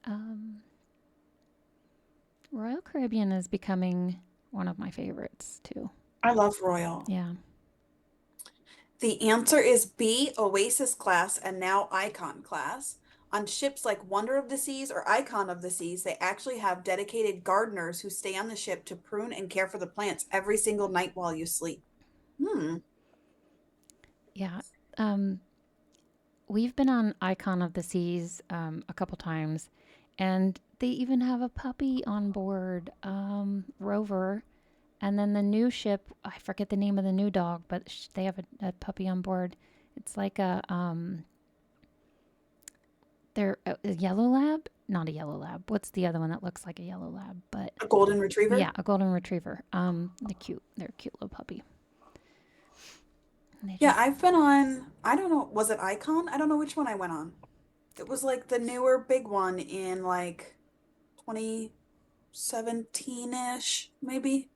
Um, Royal Caribbean is becoming one of my favorites too. I love Royal. Yeah. The answer is B, Oasis class, and now Icon class. On ships like Wonder of the Seas or Icon of the Seas, they actually have dedicated gardeners who stay on the ship to prune and care for the plants every single night while you sleep. Hmm. Yeah. Um, we've been on Icon of the Seas a couple times, and they even have a puppy on board, Rover. And then the new ship, I forget the name of the new dog, but they have a puppy on board. It's like they're a yellow lab, not a yellow lab. What's the other one that looks like a yellow lab? But A golden retriever? yeah, a golden retriever. They're a cute little puppy. And they Yeah, just, I've been on, I don't know, was it Icon? I don't know which one I went on. It was like the newer big one in like 2017-ish, maybe.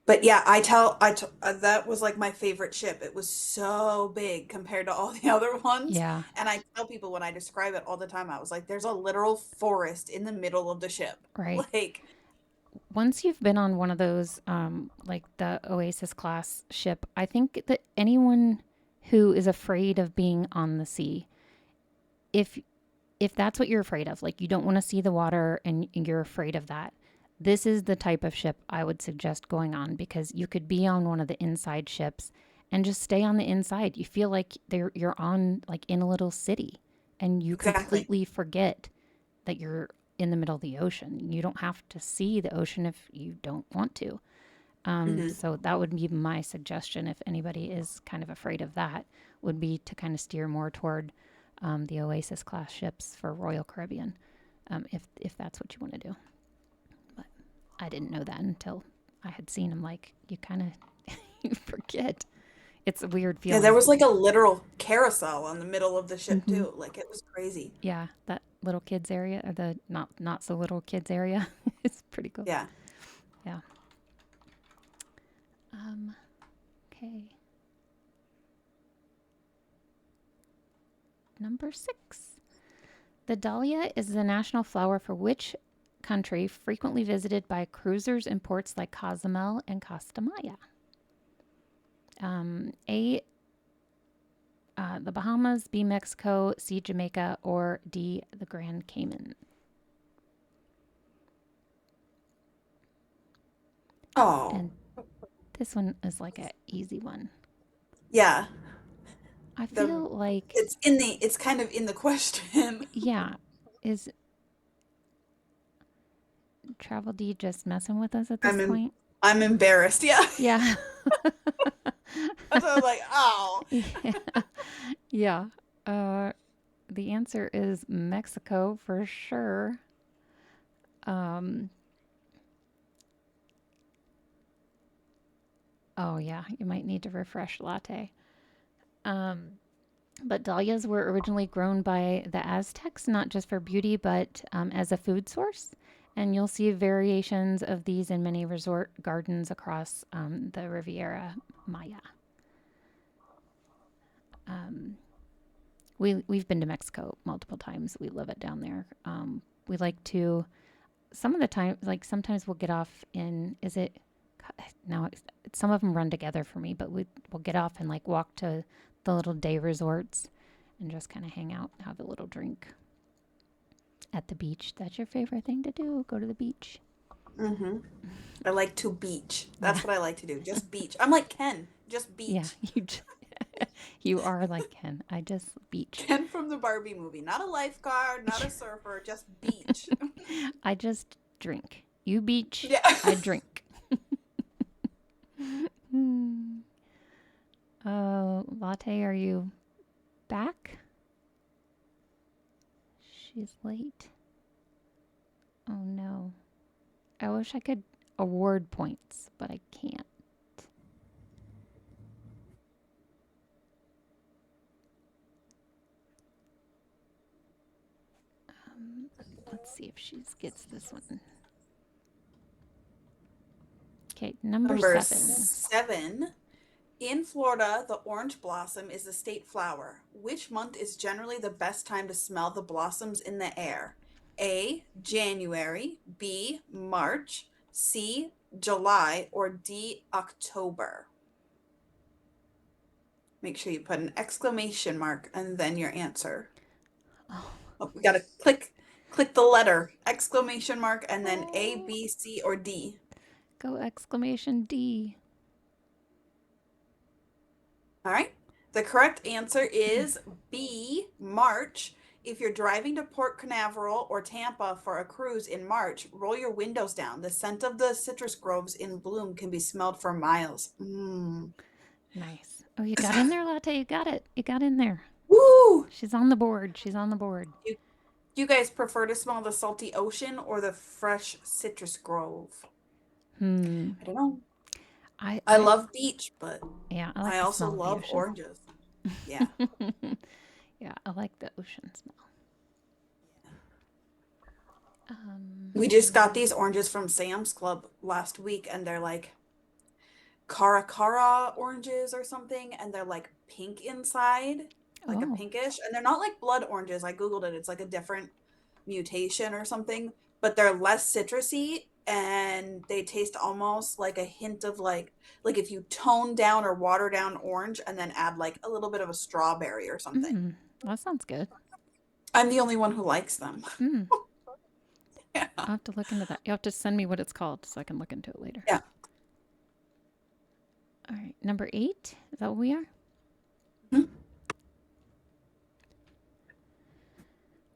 But yeah, that was like my favorite ship. It was so big compared to all the other ones. yeah, And I tell people when I describe it all the time, I was like, there's a literal forest in the middle of the ship. right. Like, Once you've been on one of those, like the Oasis class ship, I think that anyone who is afraid of being on the sea, if if that's what you're afraid of, like you don't want to see the water and you're afraid of that, this is the type of ship I would suggest going on because you could be on one of the inside ships and just stay on the inside. You feel like you're on like in a little city and you exactly. completely forget that you're in the middle of the ocean. You don't have to see the ocean if you don't want to. Hmm. So that would be my suggestion if anybody is kind of afraid of that, would be to kind of steer more toward the Oasis class ships for Royal Caribbean, if that's what you want to do. But I didn't know that until I had seen them. Like you kind of you forget. It's a weird Yeah, there feeling. was like a literal carousel on the middle of the ship Hmm. too. Like it was crazy. Yeah, that little kids area, or the not so little kids area, is pretty cool. Yeah. Yeah. Um. Okay. Number 6. The dahlia is the national flower for which country frequently visited by cruisers in ports like Cozumel and Costa Maya? A, the Bahamas, B, Mexico, C, Jamaica, or D, the Grand Cayman. Oh, And this one is like an easy one. yeah. I The feel like, it's kind of in the question. yeah, is Travel D just messing with us at this I'm em point? I'm embarrassed. Yeah. Yeah. That's why I was like, oh. Yeah. Yeah. Uh, the answer is Mexico for sure. Um, oh, yeah, you might need to refresh latte. Um, but dahlias were originally grown by the Aztecs, not just for beauty, but as a food source. And you'll see variations of these in many resort gardens across the Riviera Maya. Um, we've been to Mexico multiple times. We love it down there. We like to some of the time, like sometimes we'll get off in. Is it now? Some of them run together for me, but we'll get off and like walk to the little day resorts and just kind of hang out, have a little drink at the beach. That's your favorite thing to do? Go to the beach? Hmm. I like to beach. Yeah, That's what I like to do. Just beach. I'm like Ken. Just yeah. beach. You are like Ken. I just beach. Ken from the Barbie movie. Not a lifeguard, not a surfer, just beach. I just drink. You beach. Yeah. I drink. Hmm. Latte, are you back? She's late. Oh no. I wish I could award points, but I can't. Let's see if she gets this one. Okay, number Number 7. 7. In Florida, the orange blossom is the state flower. Which month is generally the best time to smell the blossoms in the air? A, January, B, March, C, July, or D, October? Make sure you put an exclamation mark and then your answer. Oh, Oh, we gotta click the letter, exclamation mark, and then A, oh, B, C, or D. go exclamation D. All right. The correct answer is B, March. If you're driving to Port Canaveral or Tampa for a cruise in March, roll your windows down. The scent of the citrus groves in bloom can be smelled for miles. Mm. Nice. Oh, you got in there, Latte. You got it. You got in there. Woo! She's on the board. She's on the board. You, you guys prefer to smell the salty ocean or the fresh citrus grove? Hmm. I don't know. I, I I, love beach, but yeah, I I like the also smell of the love ocean. oranges. Yeah. Yeah, I like the ocean smell. We just got these oranges from Sam's Club last week, and they're like Cara Cara oranges or something, and they're like pink inside, like a Oh. pinkish, and they're not like blood oranges. I googled it. It's like a different mutation or something, but they're less citrusy and they taste almost like a hint of like if you tone down or water down orange and then add like a little bit of a strawberry or something. Mm. That sounds good. I'm the only one who likes them. Mm. Yeah. I'll have to look into that. You'll have to send me what it's called so I can look into it later. Yeah. All right. Number 8. Is that what we are? Mhm.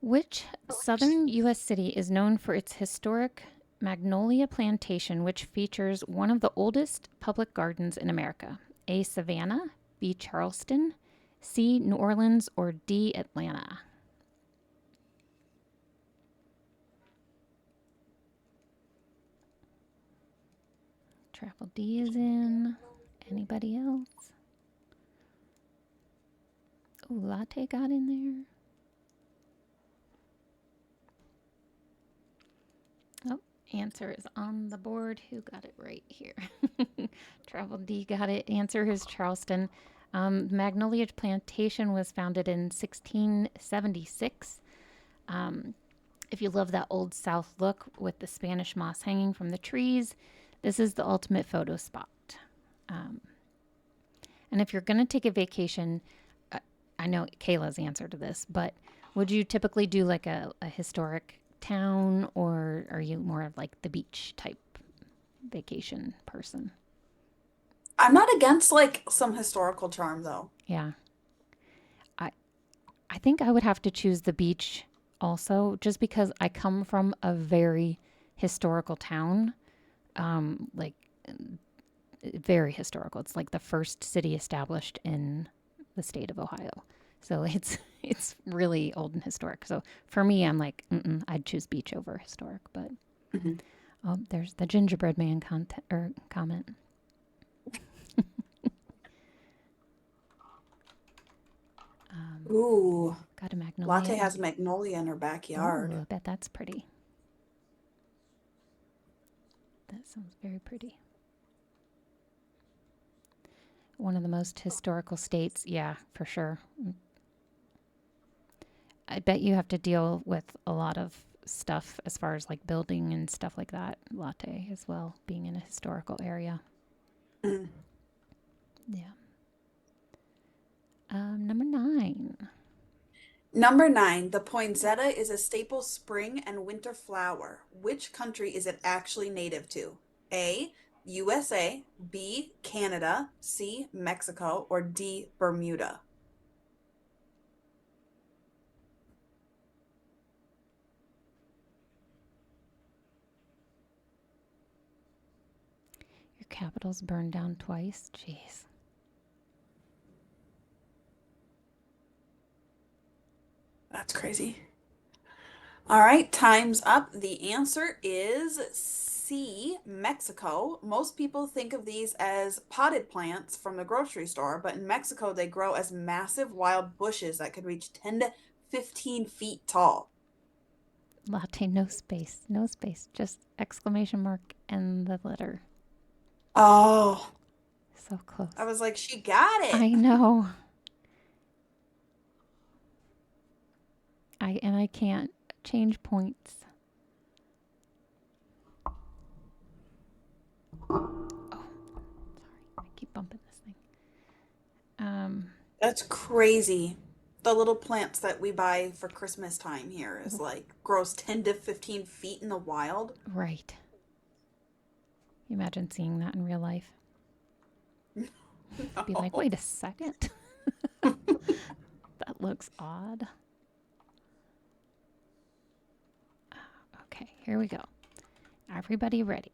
Which southern U.S. city is known for its historic Magnolia Plantation, which features one of the oldest public gardens in America? A, Savannah, B, Charleston, C, New Orleans, or D, Atlanta? Travel D is in. Anybody else? Oh, Latte got in there. Oh, answer is on the board. Who got it right here? Travel D got it. Answer is Charleston. Magnolia Plantation was founded in 1676. Um, If you love that old South look with the Spanish moss hanging from the trees, this is the ultimate photo spot. Um, and if you're going to take a vacation, uh, I know Kayla's answer to this, but would you typically do like a historic town, or are you more of like the beach type vacation person? I'm not against like some historical charm though. Yeah. I I think I would have to choose the beach also, just because I come from a very historical town. Like very historical. It's like the first city established in the state of Ohio. So it's really old and historic. So for me, I'm like, I'd choose beach over historic. But Mhm. oh, there's the gingerbread man comment. Ooh, Got a magnolia. Latte has magnolia in her Oh, backyard. I bet that's pretty. That sounds very pretty. One of the most historical states. Yeah, for sure. I bet you have to deal with a lot of stuff as far as like building and stuff like that. Latte as well, being in a historical area. Mm. Yeah. Number 9. Number 9, the poinsettia is a staple spring and winter flower. Which country is it actually native to? A, USA, B, Canada, C, Mexico, or D, Bermuda? Your capital's burned down twice. Jeez. That's crazy. All right, time's up. The answer is C, Mexico. Most people think of these as potted plants from the grocery store, but in Mexico, they grow as massive wild bushes that could reach 10 to 15 feet tall. Latte, no space. No space. Just exclamation mark and the letter. Oh, So I close. was like, she got it. I know. I can't change points. Oh, sorry. I keep bumping this thing. Um, That's crazy. The little plants that we buy for Christmas time here is like grows 10 to 15 feet in the wild. right. You imagine seeing that in real life. Be like, No. wait a second. That looks odd. Okay, here we go. Everybody ready?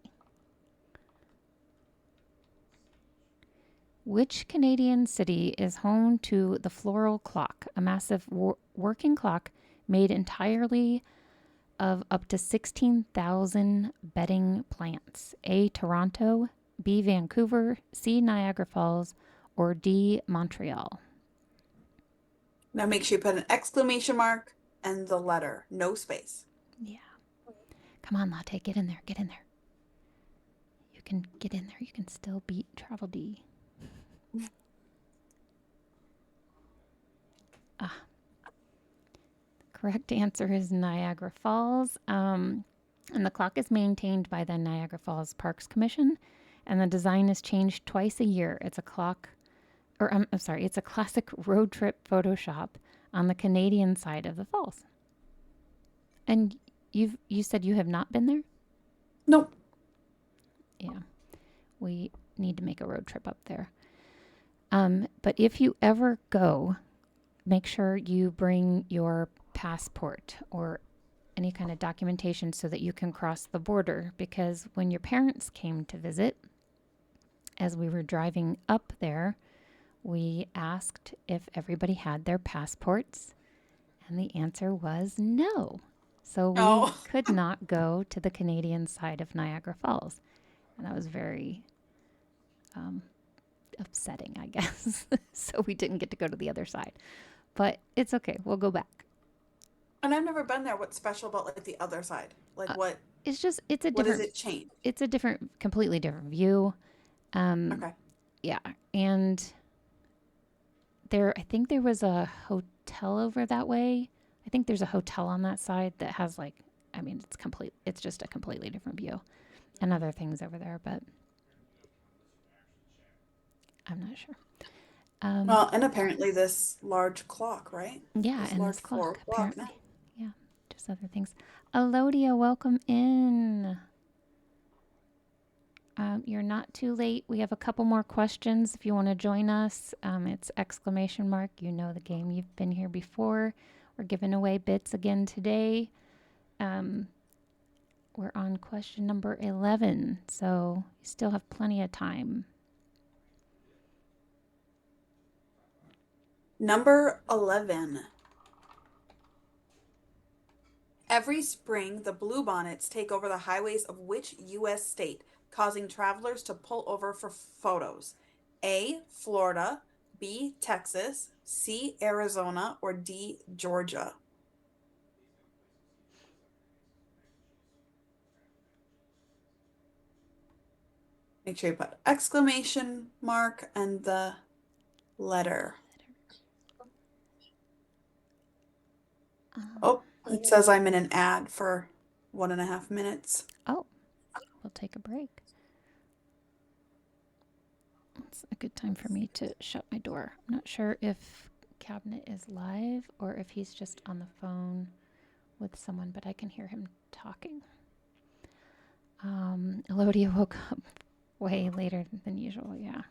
Which Canadian city is home to the floral clock, a massive working clock made entirely of up to 16,000 bedding plants? A, Toronto, B, Vancouver, C, Niagara Falls, or D, Montreal? Now make sure you put an exclamation mark and the letter, no space. Yeah. Come on, Latte, get in there, get in there. You can get in there. You can still beat Travel D. Ah, correct answer is Niagara Falls. And the clock is maintained by the Niagara Falls Parks Commission, and the design is changed twice a year. It's a clock, or I'm sorry, it's a classic road trip Photoshop on the Canadian side of the falls. And you said you have not been there? Nope. Yeah, we need to make a road trip up there. But if you ever go, make sure you bring your passport or any kind of documentation so that you can cross the border. Because when your parents came to visit, as we were driving up there, we asked if everybody had their passports, and the answer was no. So we Oh, could not go to the Canadian side of Niagara Falls. And that was very upsetting, I guess. So we didn't get to go to the other side. But it's okay. We'll go back. and I've never been there. What's special about like the other side? Like Uh, it's just what does it change? it's a different, completely different view. Um, Okay. yeah, and I think there was a hotel over that way. I think there's a hotel on that side that has like, I mean, it's just a completely different view and other things over there, but I'm not sure. Um, Well, and apparently this large clock, right? yeah, This and large this floral clock, clock now. apparently. Yeah, just other things. Elodia, welcome in. You're not too late. We have a couple more questions if you want to join us. It's exclamation mark. You know the game. You've been here before. We're giving away bits again today. Um, we're on question number 11, so you still have plenty of time. Number 11. Every spring, the bluebonnets take over the highways of which U.S. state, causing travelers to pull over for photos? A. Florida, B. Texas, C. Arizona, or D. Georgia? Make sure you put exclamation mark and the letter. Um, Oh, it says I'm in an ad for 1.5 minutes. oh, we'll take a break. It's a good time for me to shut my door. I'm not sure if Cabinet is live or if he's just on the phone with someone, but I can hear him talking. Elodia woke up way later than usual, yeah.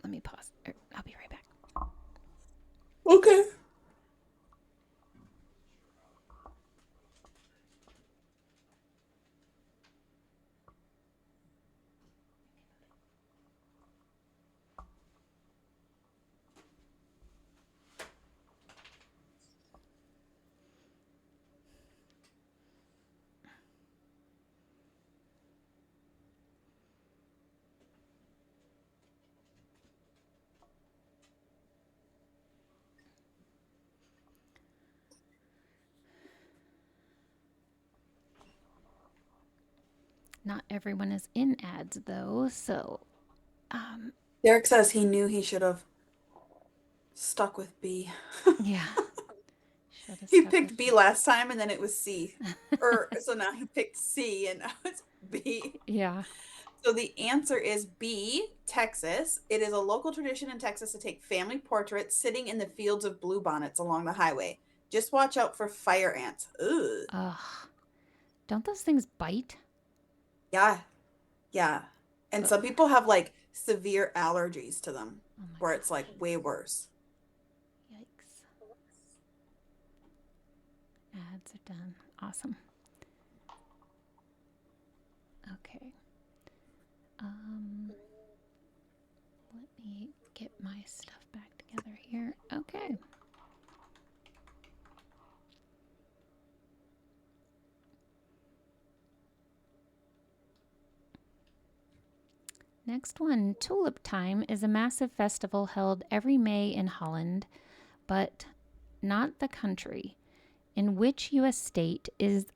Let me pause. I'll be right back. Okay. Not everyone is in ads though, so um, Derek says he knew he should have stuck with B. yeah. Should have He stuck picked with B me. last time and then it was C. Or so now he picked C and now it's B. Yeah. So the answer is B, Texas. It is a local tradition in Texas to take family portraits sitting in the fields of bluebonnets along the highway. Just watch out for fire ants. Ugh. Ugh. Don't those things bite? Yeah, yeah. And some Ugh. people have like severe allergies to them, Oh my where it's like gosh. way worse. Yikes. Ads are done. Awesome. Okay. Um, let me get my stuff back together here. Okay. Next one, Tulip Time is a massive festival held every May in Holland, but not the country. In which U.S. state is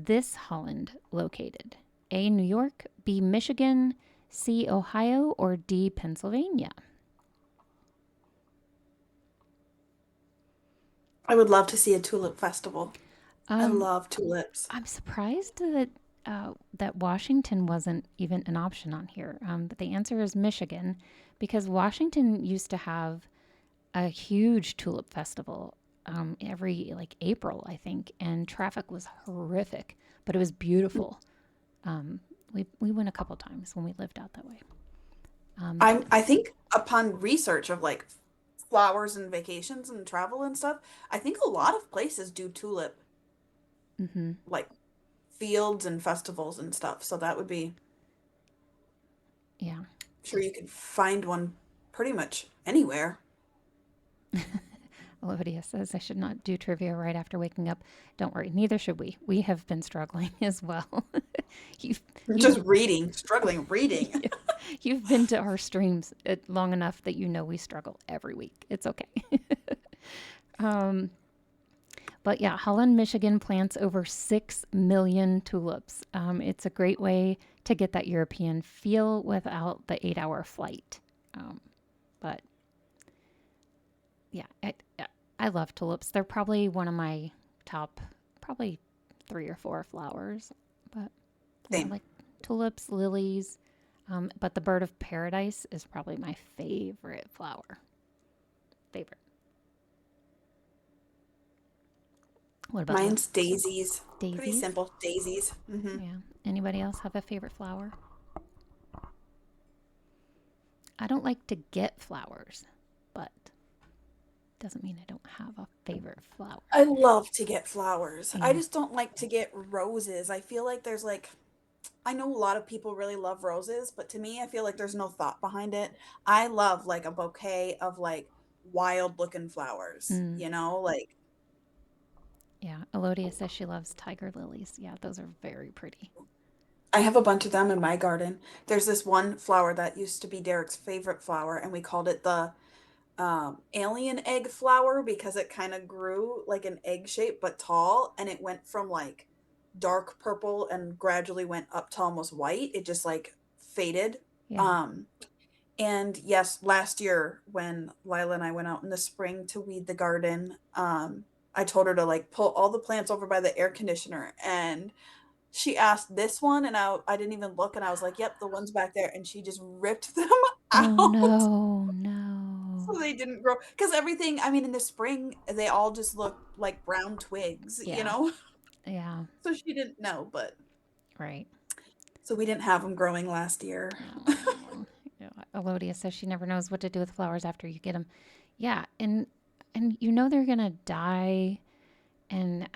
this Holland located? A. New York, B. Michigan, C. Ohio, or D. Pennsylvania? I would love to see a tulip festival. I Um, love tulips. I'm surprised that that Washington wasn't even an option on here. But the answer is Michigan, because Washington used to have a huge tulip festival every like April, I think, and traffic was horrific, but it was beautiful. Um, we went a couple times when we lived out that way. But I think upon research of like flowers and vacations and travel and stuff, I think a lot of places do tulip mm-hmm, like fields and festivals and stuff. So that would be, yeah. sure you could find one pretty much anywhere. Olivia says I should not do trivia right after waking up. Don't worry, neither should we. We have been struggling as well. you've you've Just reading, struggling reading. you've been to our streams long enough that you know we struggle every week. It's okay. um, But yeah, Holland, Michigan plants over 6 million tulips. It's a great way to get that European feel without the 8-hour flight. Um, but yeah, I love tulips. They're probably one of my top, probably 3 or 4 flowers. But yeah, I Same. like tulips, lilies. But the bird of paradise is probably my favorite flower. Favorite. What about you? Mine's daisies. Pretty Daisies? simple. Daisies. Yeah. Anybody else have a favorite flower? I don't like to get flowers, but doesn't mean I don't have a favorite flower. I love to get flowers. I Yeah. just don't like to get roses. I feel like there's like, I know a lot of people really love roses, but to me, I feel like there's no thought behind it. I love like a bouquet of like wild looking flowers, Mm, like yeah. Elodia says she loves tiger lilies. Yeah, those are very pretty. I have a bunch of them in my garden. There's this one flower that used to be Derek's favorite flower, and we called it the alien egg flower because it kind of grew like an egg shape but tall, and it went from like dark purple and gradually went up to almost white. It just like faded. Yeah. Um, and yes, last year when Lila and I went out in the spring to weed the garden, I told her to like pull all the plants over by the air conditioner, and she asked this one, and I didn't even look, and I was like, "Yep, the one's back there," and she just ripped them Oh out. no, no. So they didn't grow because everything, I mean, in the spring, they all just look like brown twigs, Yeah. Yeah. So she didn't know, but Right. so we didn't have them growing last year. Oh. Yeah. Elodia says she never knows what to do with flowers after you get them. Yeah, and you know they're gonna die, and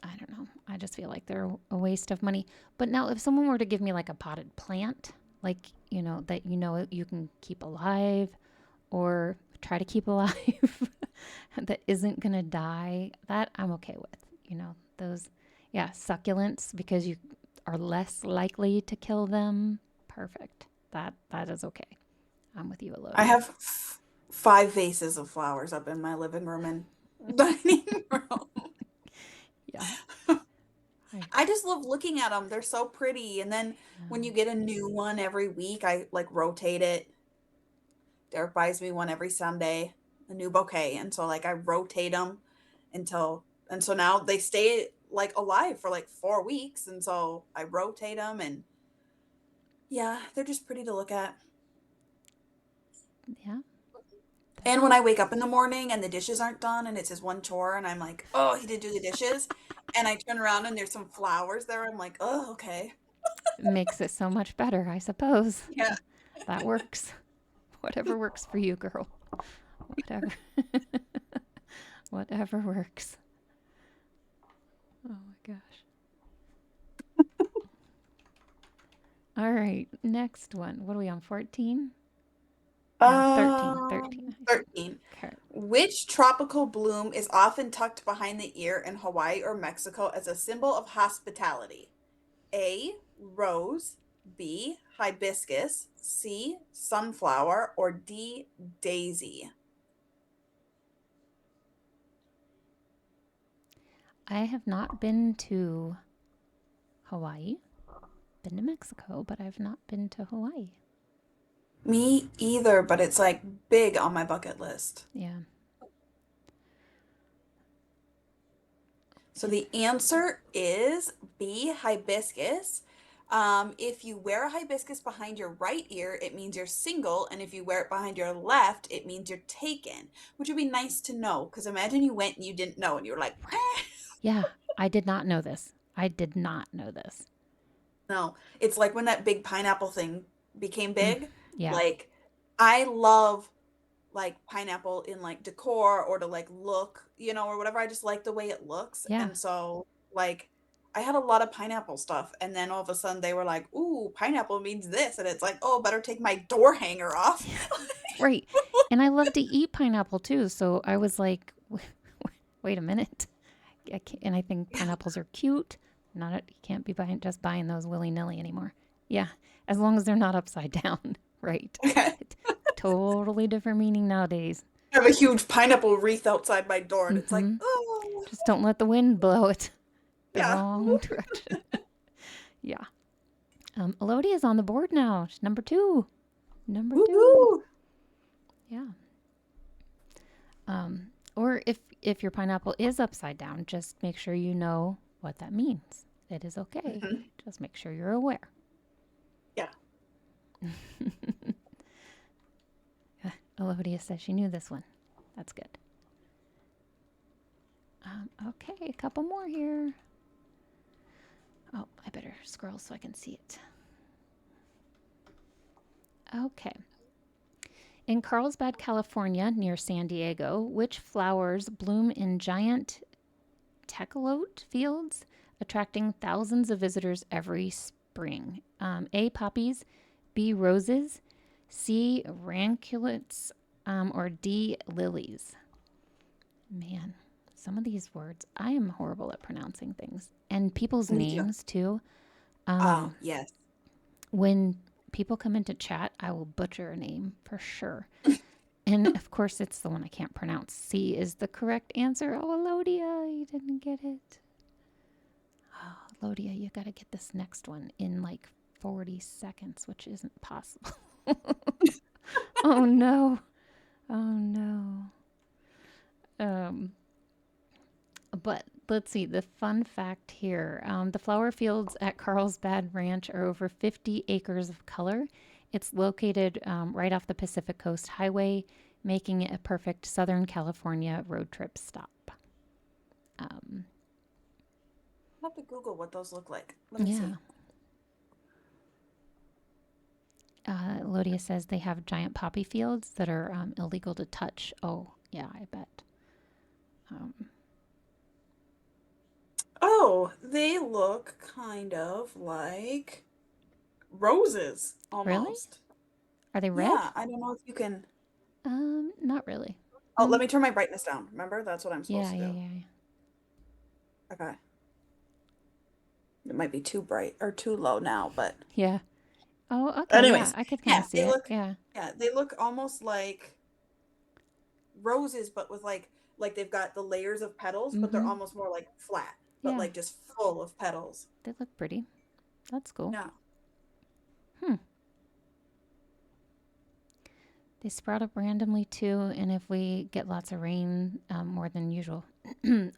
I don't know. I just feel like they're a waste of money. But now, if someone were to give me like a potted plant, like that you can keep alive, or try to keep alive, that isn't gonna die, that I'm okay with. Those, yeah, succulents because you are less likely to kill them. Perfect. That is okay. I'm with you, I Elodia. have 5 vases of flowers up in my living room and dining room. Yeah. I, I just love looking at them. They're so pretty. And then when you get a new one every week, I like rotate it. Derek buys me one every Sunday, a new bouquet. And so like I rotate them until and so now they stay like alive for like 4 weeks, and so I rotate them, and yeah, they're just pretty to look at. yeah. And when I wake up in the morning and the dishes aren't done and it's his one chore and I'm like, "Oh, he didn't do the dishes." And I turn around and there's some flowers there. I'm like, "Oh, okay." Makes it so much better, I suppose. Yeah. That works. Whatever works for you, girl. Whatever. Whatever works. Oh my gosh. All right, next one. What are we on? 14? No, 13. 13. 13. Okay. Which tropical bloom is often tucked behind the ear in Hawaii or Mexico as a symbol of hospitality? A, rose, B, hibiscus, C, sunflower, or D, daisy? I have not been to Hawaii. Been to Mexico, but I've not been to Hawaii. Me either, but it's like big on my bucket list. Yeah. So the answer is B, hibiscus. If you wear a hibiscus behind your right ear, it means you're single, and if you wear it behind your left, it means you're taken, which would be nice to know. Because imagine you went and you didn't know, and you were like, Yeah, I did not know this. I did not know this. no. It's like when that big pineapple thing became Mm, big. yeah. Like, I love like pineapple in like decor or to like look, or whatever. I just like the way it looks. Yeah. And so like I had a lot of pineapple stuff, and then all of a sudden they were like, "Ooh, pineapple means this." And it's like, "Oh, better take my door hanger off." Right. And I love to eat pineapple too. So I was like, wait a minute. And I think pineapples are cute. You can't be buying those willy nilly anymore. Yeah. As long as they're not upside down. Right. I Totally different meaning nowadays. have a huge pineapple wreath outside my door, and it's like, Mm-hmm. "Oh." Just don't let the wind blow it the Yeah. wrong direction. Yeah. Elodie is on the board now. She's number 2. Number 2. Woohoo! Yeah. Or if your pineapple is upside down, just make sure you know what that means. It is okay. Mhm. Just make sure you're aware. Yeah. Elodia says she knew this one. That's good. Okay, a couple more here. Oh, I better scroll so I can see it. Okay. In Carlsbad, California, near San Diego, which flowers bloom in giant tecolote fields, attracting thousands of visitors every spring? A. Poppies, B. Roses, C. Ranunculus, or D. Lilies. Man, some of these words, I am horrible at pronouncing things. And people's Me too. names, too. Oh, yes. When people come into chat, I will butcher a name for sure. And of course, it's the one I can't pronounce. C is the correct answer. Oh, Elodia, you didn't get it. Oh, Elodia, you got to get this next one in like 40 seconds, which isn't possible. Oh, no. Oh, no. But let's see, the fun fact here. The flower fields at Carlsbad Ranch are over 50 acres of color. It's located right off the Pacific Coast Highway, making it a perfect Southern California road trip stop. I'll have to Google what those look like. Let me Yeah. see. Lodia says they have giant poppy fields that are illegal to touch. Oh, yeah, I bet. Oh, they look kind of like roses Really? almost. Are they red? Yeah, I don't know if you can. Not really. Oh, let me turn my brightness down. Remember, that's what I'm supposed Yeah, to yeah, do. yeah, yeah. Okay. It might be too bright or too low now, but Yeah. Oh, okay, yeah, anyways, I could kind yeah, of see it. Yeah. they look almost like roses, but with like they've got the layers of petals, but they're Mm-hmm. almost more like flat, but Yeah, like just full of petals. they look pretty. That's cool. Yeah. Hmm. They sprout up randomly too, and if we get lots of rain, more than usual.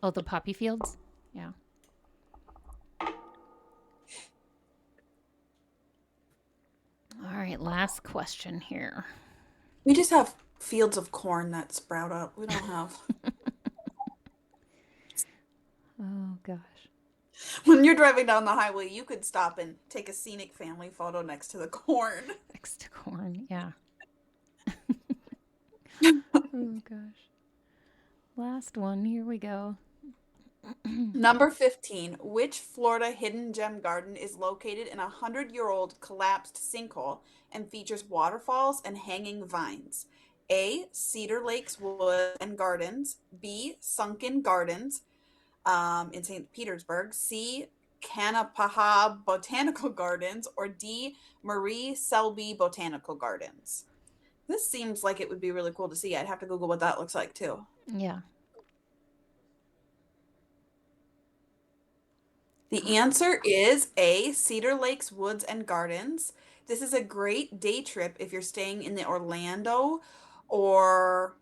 Oh, the poppy fields? Yeah. All right, last question here. We just have fields of corn that sprout up. We don't have. Oh, gosh. When you're driving down the highway, you could stop and take a scenic family photo next to the corn. Next to corn, yeah. Oh, gosh. Last one, here we go. Number 15. Which Florida hidden gem garden is located in a 100-year-old collapsed sinkhole and features waterfalls and hanging vines? A. Cedar Lakes Woods and Gardens. B. Sunken Gardens in St. Petersburg. C. Canapaha Botanical Gardens. Or D. Marie Selby Botanical Gardens. This seems like it would be really cool to see. I'd have to Google what that looks like too. Yeah. The answer is A, Cedar Lakes Woods and Gardens. This is a great day trip if you're staying in the Orlando or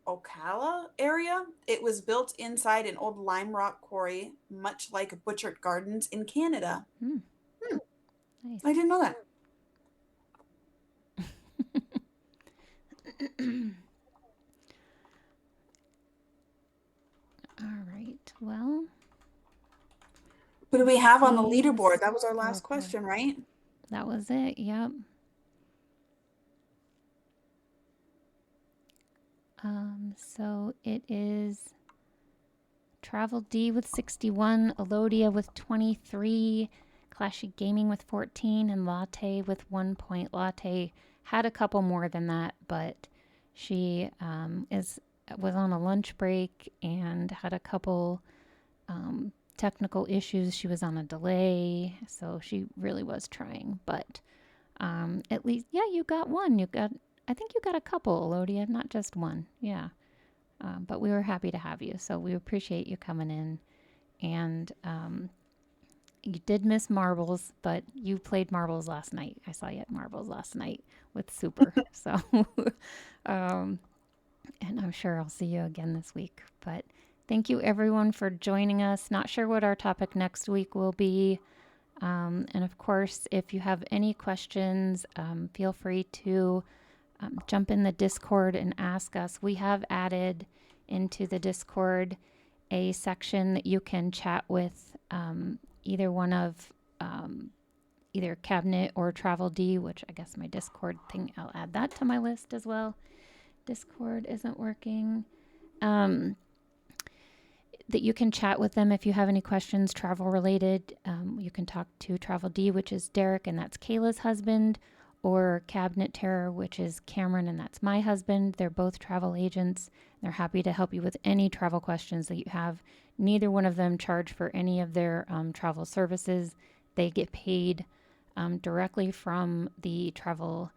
Ocala area. It was built inside an old lime rock quarry, much like Butchart Gardens in Canada. Nice. I didn't know that. All right. Well, Who do we have on the Please. leaderboard? That was our last Okay. question, right? that was it. Yep. So it is Travel D with 61, Elodia with 23, ClashyGaming with 14, and Latte with 1 point. Latte had a couple more than that, but she was on a lunch break and had a couple technical issues. She was on a delay, so she really was trying. But at least, yeah, you got one. I think you got a couple, Elodia, not just one. Yeah. But we were happy to have you. So we appreciate you coming in. And you did miss marbles, but you played marbles last night. I saw you at marbles last night with Super. So, um, and I'm sure I'll see you again this week. But thank you everyone for joining us. Not sure what our topic next week will be. And of course, if you have any questions, feel free to jump in the Discord and ask us. We have added into the Discord a section that you can chat with either one of either Cabinet or Travel D, which I guess my Discord thing, I'll add that to my list as well. Discord isn't working. That you can chat with them if you have any questions travel related. You can talk to Travel D, which is Derek, and that's Kayla's husband, or Cabinet Terror, which is Cameron, and that's my husband. They're both travel agents. They're happy to help you with any travel questions that you have. Neither one of them charge for any of their travel services. They get paid directly from the travel,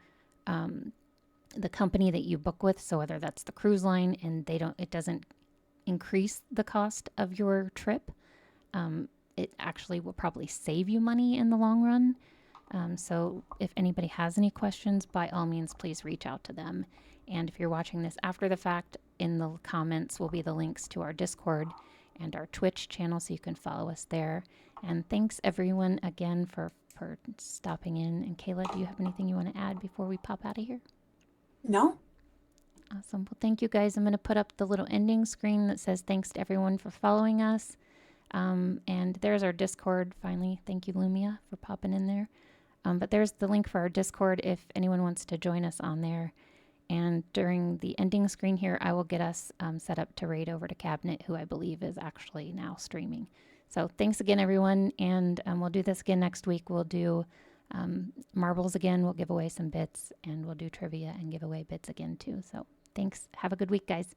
the company that you book with. So whether that's the cruise line, and it doesn't increase the cost of your trip. It actually will probably save you money in the long run. So if anybody has any questions, by all means, please reach out to them. And if you're watching this after the fact, in the comments will be the links to our Discord and our Twitch channel, so you can follow us there. And thanks everyone again for stopping in. And Kayla, do you have anything you want to add before we pop out of here? No? Awesome. Well, thank you guys. I'm going to put up the little ending screen that says thanks to everyone for following us. And there's our Discord finally. Thank you, Lumia, for popping in there. But there's the link for our Discord if anyone wants to join us on there. And during the ending screen here, I will get us set up to raid over to Cabinet, who I believe is actually now streaming. So thanks again, everyone. And we'll do this again next week. We'll do marbles again. We'll give away some bits, and we'll do trivia and give away bits again, too. So thanks. Have a good week, guys.